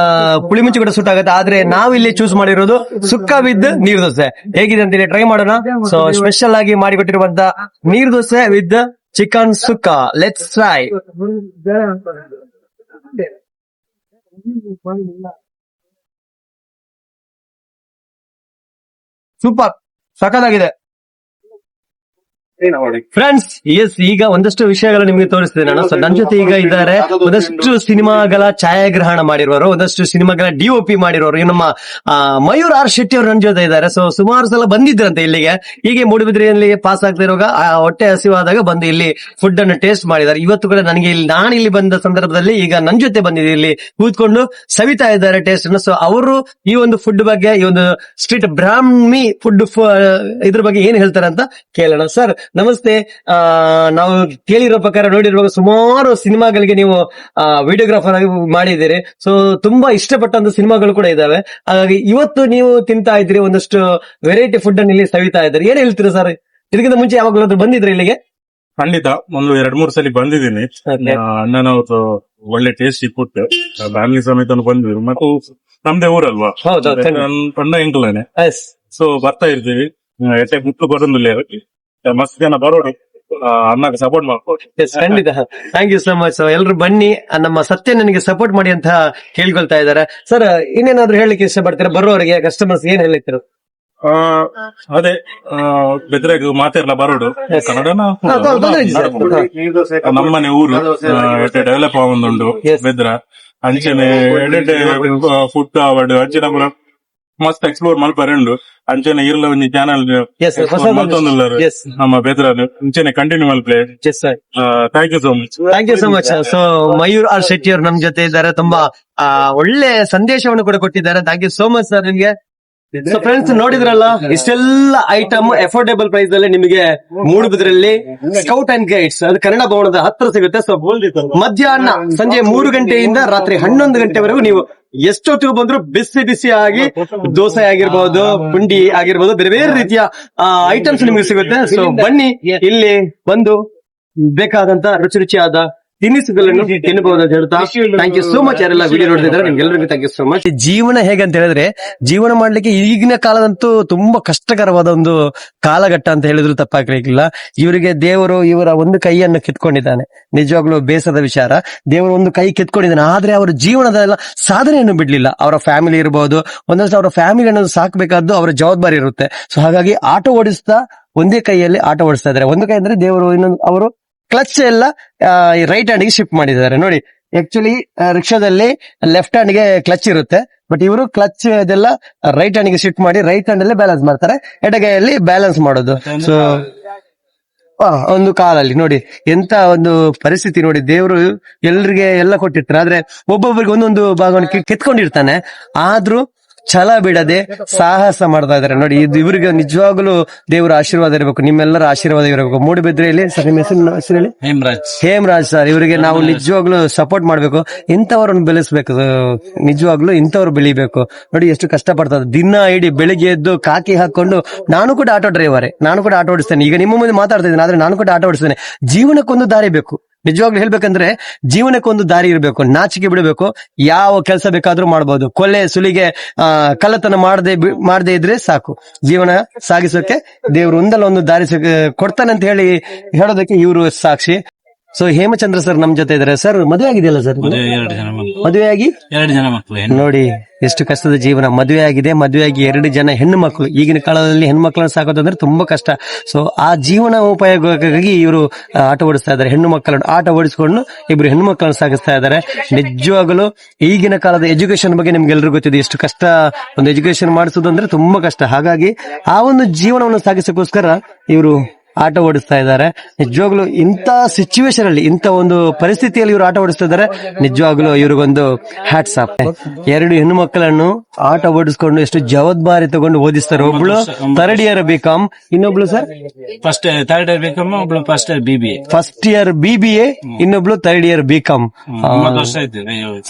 ಪುಳಿಮುಂಚಿ ಕೂಡ ಸೂಟ್ ಆಗುತ್ತೆ, ಆದ್ರೆ ನಾವಿಲ್ಲಿ ಚೂಸ್ ಮಾಡಿರೋದು ಸುಕ್ಕ ವಿತ್ ನೀರ್ ದೋಸೆ. ಹೇಗಿದೆ ಅಂತ ಟ್ರೈ ಮಾಡೋಣ. ಸೊ ಸ್ಪೆಷಲ್ ಆಗಿ ಮಾಡಿಕೊಟ್ಟಿರುವಂತ ನೀರ್ dosa with chicken sukka. Let's try. Super, ಸಖತ್ತಾಗಿದೆ ಫ್ರೆಂಡ್ಸ್. ಎಸ್, ಈಗ ಒಂದಷ್ಟು ವಿಷಯಗಳು ನಿಮಗೆ ತೋರಿಸ್ತಿದೆ ನಾನು. ಸೊ ನನ್ನ ಜೊತೆ ಈಗ ಇದ್ದಾರೆ ಒಂದಷ್ಟು ಸಿನಿಮಾಗಳ ಛಾಯಾಗ್ರಹಣ ಮಾಡಿರೋರು, ಒಂದಷ್ಟು ಸಿನಿಮಾಗಳ ಡಿಒಪಿ ಮಾಡಿರೋರು. ನಮ್ಮ ಮಯೂರ್ ಆರ್ ಶೆಟ್ಟಿ ಅವರು ನನ್ನ ಜೊತೆ ಇದ್ದಾರೆ. ಸೊ ಸುಮಾರು ಸಲ ಬಂದಿದ್ರಂತೆ ಇಲ್ಲಿಗೆ. ಹೀಗೆ ಮೂಡುಬಿದ್ರಿಯಲ್ಲಿ ಪಾಸ್ ಆಗ್ತಾ ಇರುವಾಗ ಹೊಟ್ಟೆ ಹಸಿವಾದಾಗ ಬಂದು ಇಲ್ಲಿ ಫುಡ್ ಅನ್ನು ಟೇಸ್ಟ್ ಮಾಡಿದ್ದಾರೆ. ಇವತ್ತು ಕೂಡ ನನಗೆ ನಾನು ಇಲ್ಲಿ ಬಂದ ಸಂದರ್ಭದಲ್ಲಿ ಈಗ ನನ್ನ ಜೊತೆ ಬಂದಿದೆ, ಇಲ್ಲಿ ಕೂತ್ಕೊಂಡು ಸವಿತಾ ಇದ್ದಾರೆ ಟೇಸ್ಟ್ ಅನ್ನು. ಸೊ ಅವರು ಈ ಒಂದು ಫುಡ್ ಬಗ್ಗೆ, ಈ ಒಂದು ಸ್ಟ್ರೀಟ್ ಬ್ರಾಹ್ಮಿ ಫುಡ್ ಇದ್ರ ಬಗ್ಗೆ ಏನ್ ಹೇಳ್ತಾರೆ ಅಂತ ಕೇಳೋಣ. ಸರ್ ನಮಸ್ತೆ. ನಾವು ಕೇಳಿರೋ ಪ್ರಕಾರ, ನೋಡಿರುವಾಗ ಸುಮಾರು ಸಿನಿಮಾಗಳಿಗೆ ನೀವು ವಿಡಿಯೋಗ್ರಾಫರ್ ಆಗಿ ಮಾಡಿದ್ದೀರಿ. ಸೊ ತುಂಬಾ ಇಷ್ಟಪಟ್ಟಂತ ಸಿನಿಮಾಗಳು ಕೂಡ ಇದಾವೆ. ಹಾಗಾಗಿ ಇವತ್ತು ನೀವು ತಿಂತಾ ಇದ್ರಿ, ಒಂದಷ್ಟು ವೆರೈಟಿ ಫುಡ್ ಅನ್ನು ಇಲ್ಲಿ ಸವಿತಾ ಇದ್ದಾರೆ. ಏನ್ ಹೇಳ್ತೀರಾ ಸರ್? ಇದಕ್ಕಿಂತ ಮುಂಚೆ ಯಾವಾಗಲಾದ್ರೂ ಬಂದಿದ್ರೆ ಇಲ್ಲಿಗೆ? ಖಂಡಿತ ಒಂದು 2-3 ಸಲ ಬಂದಿದ್ದೀನಿ. ಅಣ್ಣನವ್ರದ್ದು ಒಳ್ಳೆ ಟೇಸ್ಟ್ ಫುಡ್, ಫ್ಯಾಮಿಲಿ ಸಮೇತ ಬಂದಿದ್ರು. ಮತ್ತು ನಮ್ದೇ ಊರಲ್ವಾ, ಪಂಡ ಎಂಕ್ಲನೆ. ಸೊ ಬರ್ತಾ ಇರ್ತೀವಿ, ಎಟ್ಟೆ ಮುತ್ತು ಬರೋದಿಲ್ಲ, ಮಸ್ತ್ ಜನ ಬರೋಡು, ಅಣ್ಣಗೆ ಸಪೋರ್ಟ್ ಮಾಡ್ಬೋದು. ಖಂಡಿತ. Thank you so much. ಎಲ್ರು ಬನ್ನಿ, ನಮ್ಮ ಸತ್ಯ ನನಗೆ ಸಪೋರ್ಟ್ ಮಾಡಿ ಅಂತ ಕೇಳ್ಕೊಳ್ತಾ ಇದ್ದಾರೆ. ಸರ್ ಇನ್ನೇನಾದ್ರು ಹೇಳಲಿಕ್ಕೆ ಇಷ್ಟಪಡ್ತೀರಾ ಬರೋರಿಗೆ, ಕಸ್ಟಮರ್ಸ್ ಏನ್ ಹೇಳಿರ್ತೀರ? ಅದೇ ಬೆದ್ರಾಗ ಮಾತೆಲ್ಲ ಬರೋಡು ಕನ್ನಡನ ನಮ್ಮನೆ ಊರು ಡೆವಲಪ್ ಆಗುಂದುಂಡು ಬೆದ್ರ ಅಂಚನೆ ಎಡೆ ಫುಡ್ ಅವಾರ್ಡ್ ಅಂಚಿನ ಮಸ್ತ್ ಎಕ್ಸ್ಪ್ಲೋರ್ ಮಲ್ಪರೆಂಡು ಅಂಚನೆ ಇರ್ಲ ಒಂಜಿ ಚಾನಲ್ ಮಲ್ತೊಂದುಲ್ಲಾರು ನಮ್ಮ ಬೆದ್ರ ಅಂಚನೆ ಕಂಟಿನ್ಯೂ ಮಲ್ಪೆ. Thank you so much. Thank you so much. So Mayur R Shetty ಅವರು ನಮ್ ಜೊತೆ ಇದ್ದಾರೆ, ತುಂಬಾ ಒಳ್ಳೆ ಸಂದೇಶವನ್ನು ಕೂಡ ಕೊಟ್ಟಿದ್ದಾರೆ. Thank you so much sir ನಿಮ್ಗೆ. ಸೊ ಫ್ರೆಂಡ್ಸ್ ನೋಡಿದ್ರಲ್ಲ, ಇಷ್ಟೆಲ್ಲ ಐಟಮ್ ಅಫೋರ್ಡೆಬಲ್ ಪ್ರೈಸ್ ಅಲ್ಲಿ ನಿಮಗೆ ಮೂಡುಬಿದ್ರಲ್ಲಿ ಸ್ಕೌಟ್ ಅಂಡ್ ಗೈಡ್ಸ್, ಅದು ಕನ್ನಡ ಭವನದ ಹತ್ರ ಸಿಗುತ್ತೆ. ಸೊ ಮಧ್ಯಾಹ್ನ ಸಂಜೆ 3 ಗಂಟೆಯಿಂದ ರಾತ್ರಿ 11 ಗಂಟೆವರೆಗೂ ನೀವು ಎಷ್ಟೊತ್ತಿಗೂ ಬಂದ್ರು ಬಿಸಿ ಬಿಸಿ ಆಗಿ ದೋಸೆ ಆಗಿರ್ಬಹುದು, ಪುಂಡಿ ಆಗಿರ್ಬಹುದು, ಬೇರೆ ಬೇರೆ ರೀತಿಯ ಐಟಮ್ಸ್ ನಿಮಗೆ ಸಿಗುತ್ತೆ. ಸೊ ಬನ್ನಿ, ಇಲ್ಲಿ ಬಂದು ಬೇಕಾದಂತ ರುಚಿ ರುಚಿಯಾದ ತಿನಿಸುಗಳನ್ನು ತಿನ್ನಬಹುದು ಅಂತ ಹೇಳ್ತಾ ಥ್ಯಾಂಕ್ ಯು ಸೋ ಮಚ್. ಯಾರೆಲ್ಲ ವಿಡಿಯೋ ನೋಡಿದ್ರೆ ನಿಮ್ಗೆಲ್ಲರಿಗೂ ಥ್ಯಾಂಕ್ ಯು ಸೋ ಮಚ್. ಜೀವನ ಹೇಗೆ ಅಂತ ಹೇಳಿದ್ರೆ, ಜೀವನ ಮಾಡ್ಲಿಕ್ಕೆ ಈಗಿನ ಕಾಲದಂತೂ ತುಂಬಾ ಕಷ್ಟಕರವಾದ ಒಂದು ಕಾಲಘಟ್ಟ ಅಂತ ಹೇಳಿದ್ರು ತಪ್ಪಾಗ್ಲಿಕ್ಕಿಲ್ಲ. ಇವರಿಗೆ ದೇವರು ಇವರ ಒಂದು ಕೈಯನ್ನು ಕಿತ್ಕೊಂಡಿದ್ದಾನೆ. ನಿಜವಾಗ್ಲೂ ಬೇಸರದ ವಿಚಾರ, ದೇವರು ಒಂದು ಕೈ ಕಿತ್ಕೊಂಡಿದ್ದಾನೆ. ಆದ್ರೆ ಅವರ ಜೀವನದ ಸಾಧನೆಯನ್ನು ಬಿಡ್ಲಿಲ್ಲ. ಅವರ ಫ್ಯಾಮಿಲಿ ಇರಬಹುದು, ಒಂದೊಂದು ಅವರ ಫ್ಯಾಮಿಲಿಯನ್ನು ಸಾಕ್ಬೇಕಾದ್ದು ಅವರ ಜವಾಬ್ದಾರಿ ಇರುತ್ತೆ. ಸೊ ಹಾಗಾಗಿ ಆಟೋ ಓಡಿಸ್ತಾ ಒಂದೇ ಕೈಯಲ್ಲಿ ಆಟೋ ಓಡಿಸ್ತಾ ಇದ್ದಾರೆ. ಒಂದು ಕೈ ಅಂದ್ರೆ ದೇವರು, ಇನ್ನೊಂದು ಅವರು ಕ್ಲಚ್ ಎಲ್ಲ ರೈಟ್ ಹ್ಯಾಂಡ್ ಗೆ ಶಿಫ್ಟ್ ಮಾಡಿದ್ದಾರೆ. ನೋಡಿ, ಆಕ್ಚುಲಿ ರಿಕ್ಷಾದಲ್ಲಿ ಲೆಫ್ಟ್ ಹ್ಯಾಂಡ್ ಗೆ ಕ್ಲಚ್ ಇರುತ್ತೆ, ಬಟ್ ಇವರು ಕ್ಲಚ್ ಇದೆಲ್ಲ ರೈಟ್ ಹ್ಯಾಂಡ್ ಗೆ ಶಿಫ್ಟ್ ಮಾಡಿ ರೈಟ್ ಹ್ಯಾಂಡ್ ಅಲ್ಲಿ ಬ್ಯಾಲೆನ್ಸ್ ಮಾಡ್ತಾರೆ, ಎಡಗೈಯಲ್ಲಿ ಬ್ಯಾಲೆನ್ಸ್ ಮಾಡೋದು. ಸೊ ಒಂದು ಕಾಲಲ್ಲಿ ನೋಡಿ ಎಂತ ಒಂದು ಪರಿಸ್ಥಿತಿ ನೋಡಿ. ದೇವರು ಎಲ್ರಿಗೆ ಎಲ್ಲ ಕೊಟ್ಟಿರ್ತಾರೆ, ಆದ್ರೆ ಒಬ್ಬೊಬ್ಬರಿಗೆ ಒಂದೊಂದು ಭಾಗವನ್ನು ಕಿತ್ಕೊಂಡಿರ್ತಾನೆ. ಆದ್ರೂ ಛಲ ಬಿಡದೆ ಸಾಹಸ ಮಾಡ್ತಾ ಇದಾರೆ ನೋಡಿ. ಇದು ಇವರಿಗೆ ನಿಜವಾಗ್ಲೂ ದೇವರ ಆಶೀರ್ವಾದ ಇರಬೇಕು, ನಿಮ್ಮೆಲ್ಲರ ಆಶೀರ್ವಾದ ಇರಬೇಕು. ಮೂಡುಬಿದ್ರೆಯಲ್ಲಿ ಸರ್, ನಿಮ್ಮ ಹೆಸರು ಹೇಳಿ? ಹೇಮರಾಜ್ ಸರ್. ಇವರಿಗೆ ನಾವು ನಿಜವಾಗ್ಲೂ ಸಪೋರ್ಟ್ ಮಾಡ್ಬೇಕು, ಇಂಥವ್ರನ್ನ ಬೆಳೆಸ್ಬೇಕು. ನಿಜವಾಗ್ಲೂ ಇಂಥವ್ರು ಬೆಳಿಬೇಕು. ನೋಡಿ ಎಷ್ಟು ಕಷ್ಟ ಪಡ್ತಾರೆ ದಿನ ಇಡೀ. ಬೆಳಿಗ್ಗೆ ಎದ್ದು ಕಾಕಿ ಹಾಕೊಂಡು, ನಾನು ಕೂಡ ಆಟೋ ಡ್ರೈವರೇ, ನಾನು ಕೂಡ ಆಟೋ ಓಡಿಸ್ತೇನೆ. ಈಗ ನಿಮ್ಮ ಮುಂದೆ ಮಾತಾಡ್ತಾ ಇದ್ದೇನೆ, ಆದ್ರೆ ನಾನು ಕೂಡ ಆಟೋ ಓಡಿಸ್ತೇನೆ. ಜೀವನಕ್ಕೊಂದು ದಾರಿ ಬೇಕು. ನಿಜವಾಗ್ಲೂ ಹೇಳ್ಬೇಕಂದ್ರೆ ಜೀವನಕ್ಕೊಂದು ದಾರಿ ಇರಬೇಕು, ನಾಚಿಕೆ ಬಿಡಬೇಕು. ಯಾವ ಕೆಲಸ ಬೇಕಾದ್ರೂ ಮಾಡ್ಬೋದು. ಕೊಲೆ ಸುಲಿಗೆ ಕಳ್ಳತನ ಮಾಡದೇ ಇದ್ರೆ ಸಾಕು, ಜೀವನ ಸಾಗಿಸೋಕೆ ದೇವರು ಒಂದಲ್ಲ ಒಂದು ದಾರಿ ಕೊಡ್ತಾನೆ ಅಂತ ಹೇಳೋದಕ್ಕೆ ಇವರು ಸಾಕ್ಷಿ. ಸೊ ಹೇಮಚಂದ್ರ ಸರ್ ನಮ್ ಜೊತೆ ಇದಾರೆ. ಸರ್ ಮದುವೆ ಆಗಿದೆಯಲ್ಲ ಸರ್? ಮದುವೆ ಆಗಿ 2 ಜನ ಮಕ್ಕಳು. ನೋಡಿ ಎಷ್ಟು ಕಷ್ಟದ ಜೀವನ. ಮದುವೆ ಆಗಿದೆ, ಮದುವೆಯಾಗಿ 2 ಜನ ಹೆಣ್ಣು ಮಕ್ಕಳು. ಈಗಿನ ಕಾಲದಲ್ಲಿ ಹೆಣ್ಣು ಮಕ್ಕಳನ್ನ ಸಾಕೋದಂದ್ರೆ ತುಂಬಾ ಕಷ್ಟ. ಸೊ ಆ ಜೀವನ ಉಪಯೋಗಕ್ಕಾಗಿ ಇವರು ಆಟೋ ಓಡಿಸ್ತಾ ಇದ್ದಾರೆ. ಹೆಣ್ಣು ಮಕ್ಕಳನ್ನು ಆಟೋ ಓಡಿಸ್ಕೊಂಡು ಇಬ್ರು ಹೆಣ್ಣು ಮಕ್ಕಳನ್ನು ಸಾಗಿಸ್ತಾ ಇದ್ದಾರೆ. ನಿಜವಾಗಲೂ ಈಗಿನ ಕಾಲದ ಎಜುಕೇಶನ್ ಬಗ್ಗೆ ನಿಮ್ಗೆಲ್ರಿಗೂ ಗೊತ್ತಿದೆ, ಎಷ್ಟು ಕಷ್ಟ ಒಂದು ಎಜುಕೇಶನ್ ಮಾಡಿಸೋದು ಅಂದ್ರೆ ತುಂಬಾ ಕಷ್ಟ. ಹಾಗಾಗಿ ಆ ಒಂದು ಜೀವನವನ್ನು ಸಾಗಿಸೋಕ್ಕೋಸ್ಕರ ಇವರು ಆಟೋ ಓಡಿಸ್ತಾ ಇದ್ದಾರೆ. ನಿಜವಾಗ್ಲೂ ಇಂಥ ಸಿಚುವೇಶನ್ ಅಲ್ಲಿ, ಇಂಥ ಒಂದು ಪರಿಸ್ಥಿತಿಯಲ್ಲಿ ಇವರು ಆಟೋ ಓಡಿಸ್ತಾ ಇದ್ದಾರೆ. ನಿಜವಾಗ್ಲೂ ಇವ್ರಿಗೊಂದು ಹ್ಯಾಟ್ಸ್ ಆಫ್. 2 ಹೆಣ್ಣು ಮಕ್ಕಳನ್ನು ಆಟೋ ಓಡಿಸ್ಕೊಂಡು ಎಷ್ಟು ಜವಾಬ್ದಾರಿ ತಗೊಂಡು ಓದಿಸ್ತಾರೆ. ಒಬ್ಳು 3rd ಇಯರ್ ಬಿಕಾಮ್, ಇನ್ನೊಬ್ಳು sir first 3rd year BCom, ಒಬ್ಳು first year BBA. First year BBA, ಇನ್ನೊಬ್ಳು 3rd ಇಯರ್ ಬಿಕಾಮ್.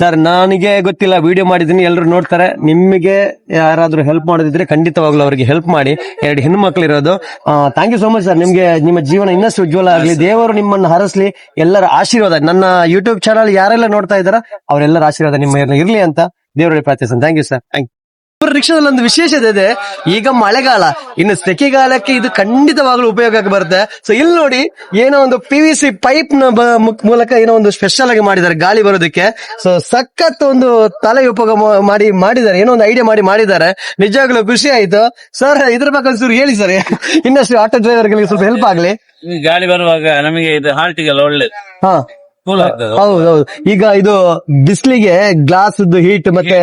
ಸರ್ ನನಗೆ ಗೊತ್ತಿಲ್ಲ, ವಿಡಿಯೋ ಮಾಡಿದೀನಿ, ಎಲ್ಲರೂ ನೋಡ್ತಾರೆ. ನಿಮಗೆ ಯಾರಾದ್ರೂ ಹೆಲ್ಪ್ ಮಾಡೋದಿದ್ರೆ ಖಂಡಿತವಾಗ್ಲೂ ಅವರಿಗೆ ಹೆಲ್ಪ್ ಮಾಡಿ. 2 ಹೆಣ್ಣು ಮಕ್ಕಳು ಇರೋದು. Thank you so much sir. ನಿಮ್ಗೆ ನಿಮ್ಮ ಜೀವನ ಇನ್ನಷ್ಟು ಉಜ್ವಲ ಆಗ್ಲಿ, ದೇವರು ನಿಮ್ಮನ್ನು ಹರಸ್ಲಿ. ಎಲ್ಲರ ಆಶೀರ್ವಾದ, ನನ್ನ ಯೂಟ್ಯೂಬ್ ಚಾನಲ್ ಯಾರೆಲ್ಲ ನೋಡ್ತಾ ಇದಾರ ಅವರೆಲ್ಲರ ಆಶೀರ್ವಾದ ನಿಮ್ಮ ಇರ್ಲಿ ಅಂತ ದೇವರಲ್ಲಿ ಪ್ರಾರ್ಥಿಸ್ತೇನೆ. Thank you sir. Thank you. ರಿಕ್ಷಾದಲ್ಲಿ ಒಂದು ವಿಶೇಷತೆ ಇದೆ. ಈಗ ಮಳೆಗಾಲ, ಇನ್ನು ಸೆಕೆಗಾಲಕ್ಕೆ ಇದು ಖಂಡಿತವಾಗ್ಲೂ ಉಪಯೋಗಕ್ಕೆ ಬರುತ್ತೆ. ಸೊ ಇಲ್ಲಿ ನೋಡಿ, ಏನೋ ಒಂದು PVC ಪೈಪ್ ನ ಮೂಲಕ ಏನೋ ಒಂದು ಸ್ಪೆಷಲ್ ಆಗಿ ಮಾಡಿದ್ದಾರೆ ಗಾಳಿ ಬರೋದಕ್ಕೆ. ಸೊ ಸಖತ್ ಒಂದು ತಲೆ ಉಪಯೋಗ ಮಾಡಿದ್ದಾರೆ, ಏನೋ ಒಂದು ಐಡಿಯಾ ಮಾಡಿದ್ದಾರೆ. ನಿಜವಾಗ್ಲೂ ಖುಷಿ ಆಯ್ತು ಸರ್. ಇದ್ರ ಬಗ್ಗೆ ಒಂಚೂರು ಹೇಳಿ ಸರ್, ಇನ್ನಷ್ಟು ಆಟೋ ಡ್ರೈವರ್ಗಳಿಗೆ ಸ್ವಲ್ಪ ಹೆಲ್ಪ್ ಆಗ್ಲಿ. ಗಾಳಿ ಬರುವಾಗ ನಮಗೆ ಇದು ಹಾರ್ಟಿಗೆಲ್ಲ ಒಳ್ಳೇದು. ಹಾ ಹೌದೌದು. ಈಗ ಇದು ಬಿಸಿಲಿಗೆ ಗ್ಲಾಸ್ ಹೀಟ್ ಮತ್ತೆ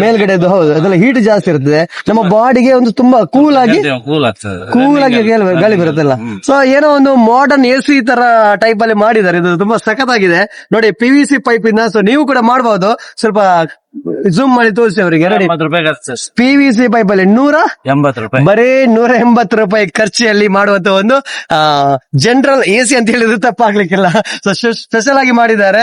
ಮೇಲ್ಗಡೆದು, ಹೌದು, ಅದೆಲ್ಲ ಹೀಟ್ ಜಾಸ್ತಿ ಇರ್ತದೆ. ನಮ್ಮ ಬಾಡಿಗೆ ಒಂದು ತುಂಬಾ ಕೂಲ್ ಆಗಿ ಗಾಳಿ ಬರುತ್ತಲ್ಲ. ಸೊ ಏನೋ ಒಂದು ಮಾಡರ್ನ್ AC ತರ ಟೈಪ್ ಅಲ್ಲಿ ಮಾಡಿದ್ದಾರೆ. ಇದು ತುಂಬಾ ಸಖತ್ತಾಗಿದೆ ನೋಡಿ, PVC ಪೈಪ್ ಇಂದ. ಸೊ ನೀವು ಕೂಡ ಮಾಡಬಹುದು. ಸ್ವಲ್ಪ ಜೂಮ್ ಮಾಡಿ ತೋರಿಸಿ ಅವರಿಗೆ. PVC ಪೈಪ್ ಅಲ್ಲಿ 180 ರೂಪಾಯಿ, ಬರೀ 180 ರೂಪಾಯಿ ಖರ್ಚಿಯಲ್ಲಿ ಮಾಡುವಂತ ಒಂದು ಜನರಲ್ AC ಅಂತ ಹೇಳಿದ್ರೆ ತಪ್ಪಾಗ್ಲಿಕ್ಕಿಲ್ಲ. ಸೊ ಸ್ಪೆಷಲ್ ಆಗಿ ಮಾಡಿದ್ದಾರೆ.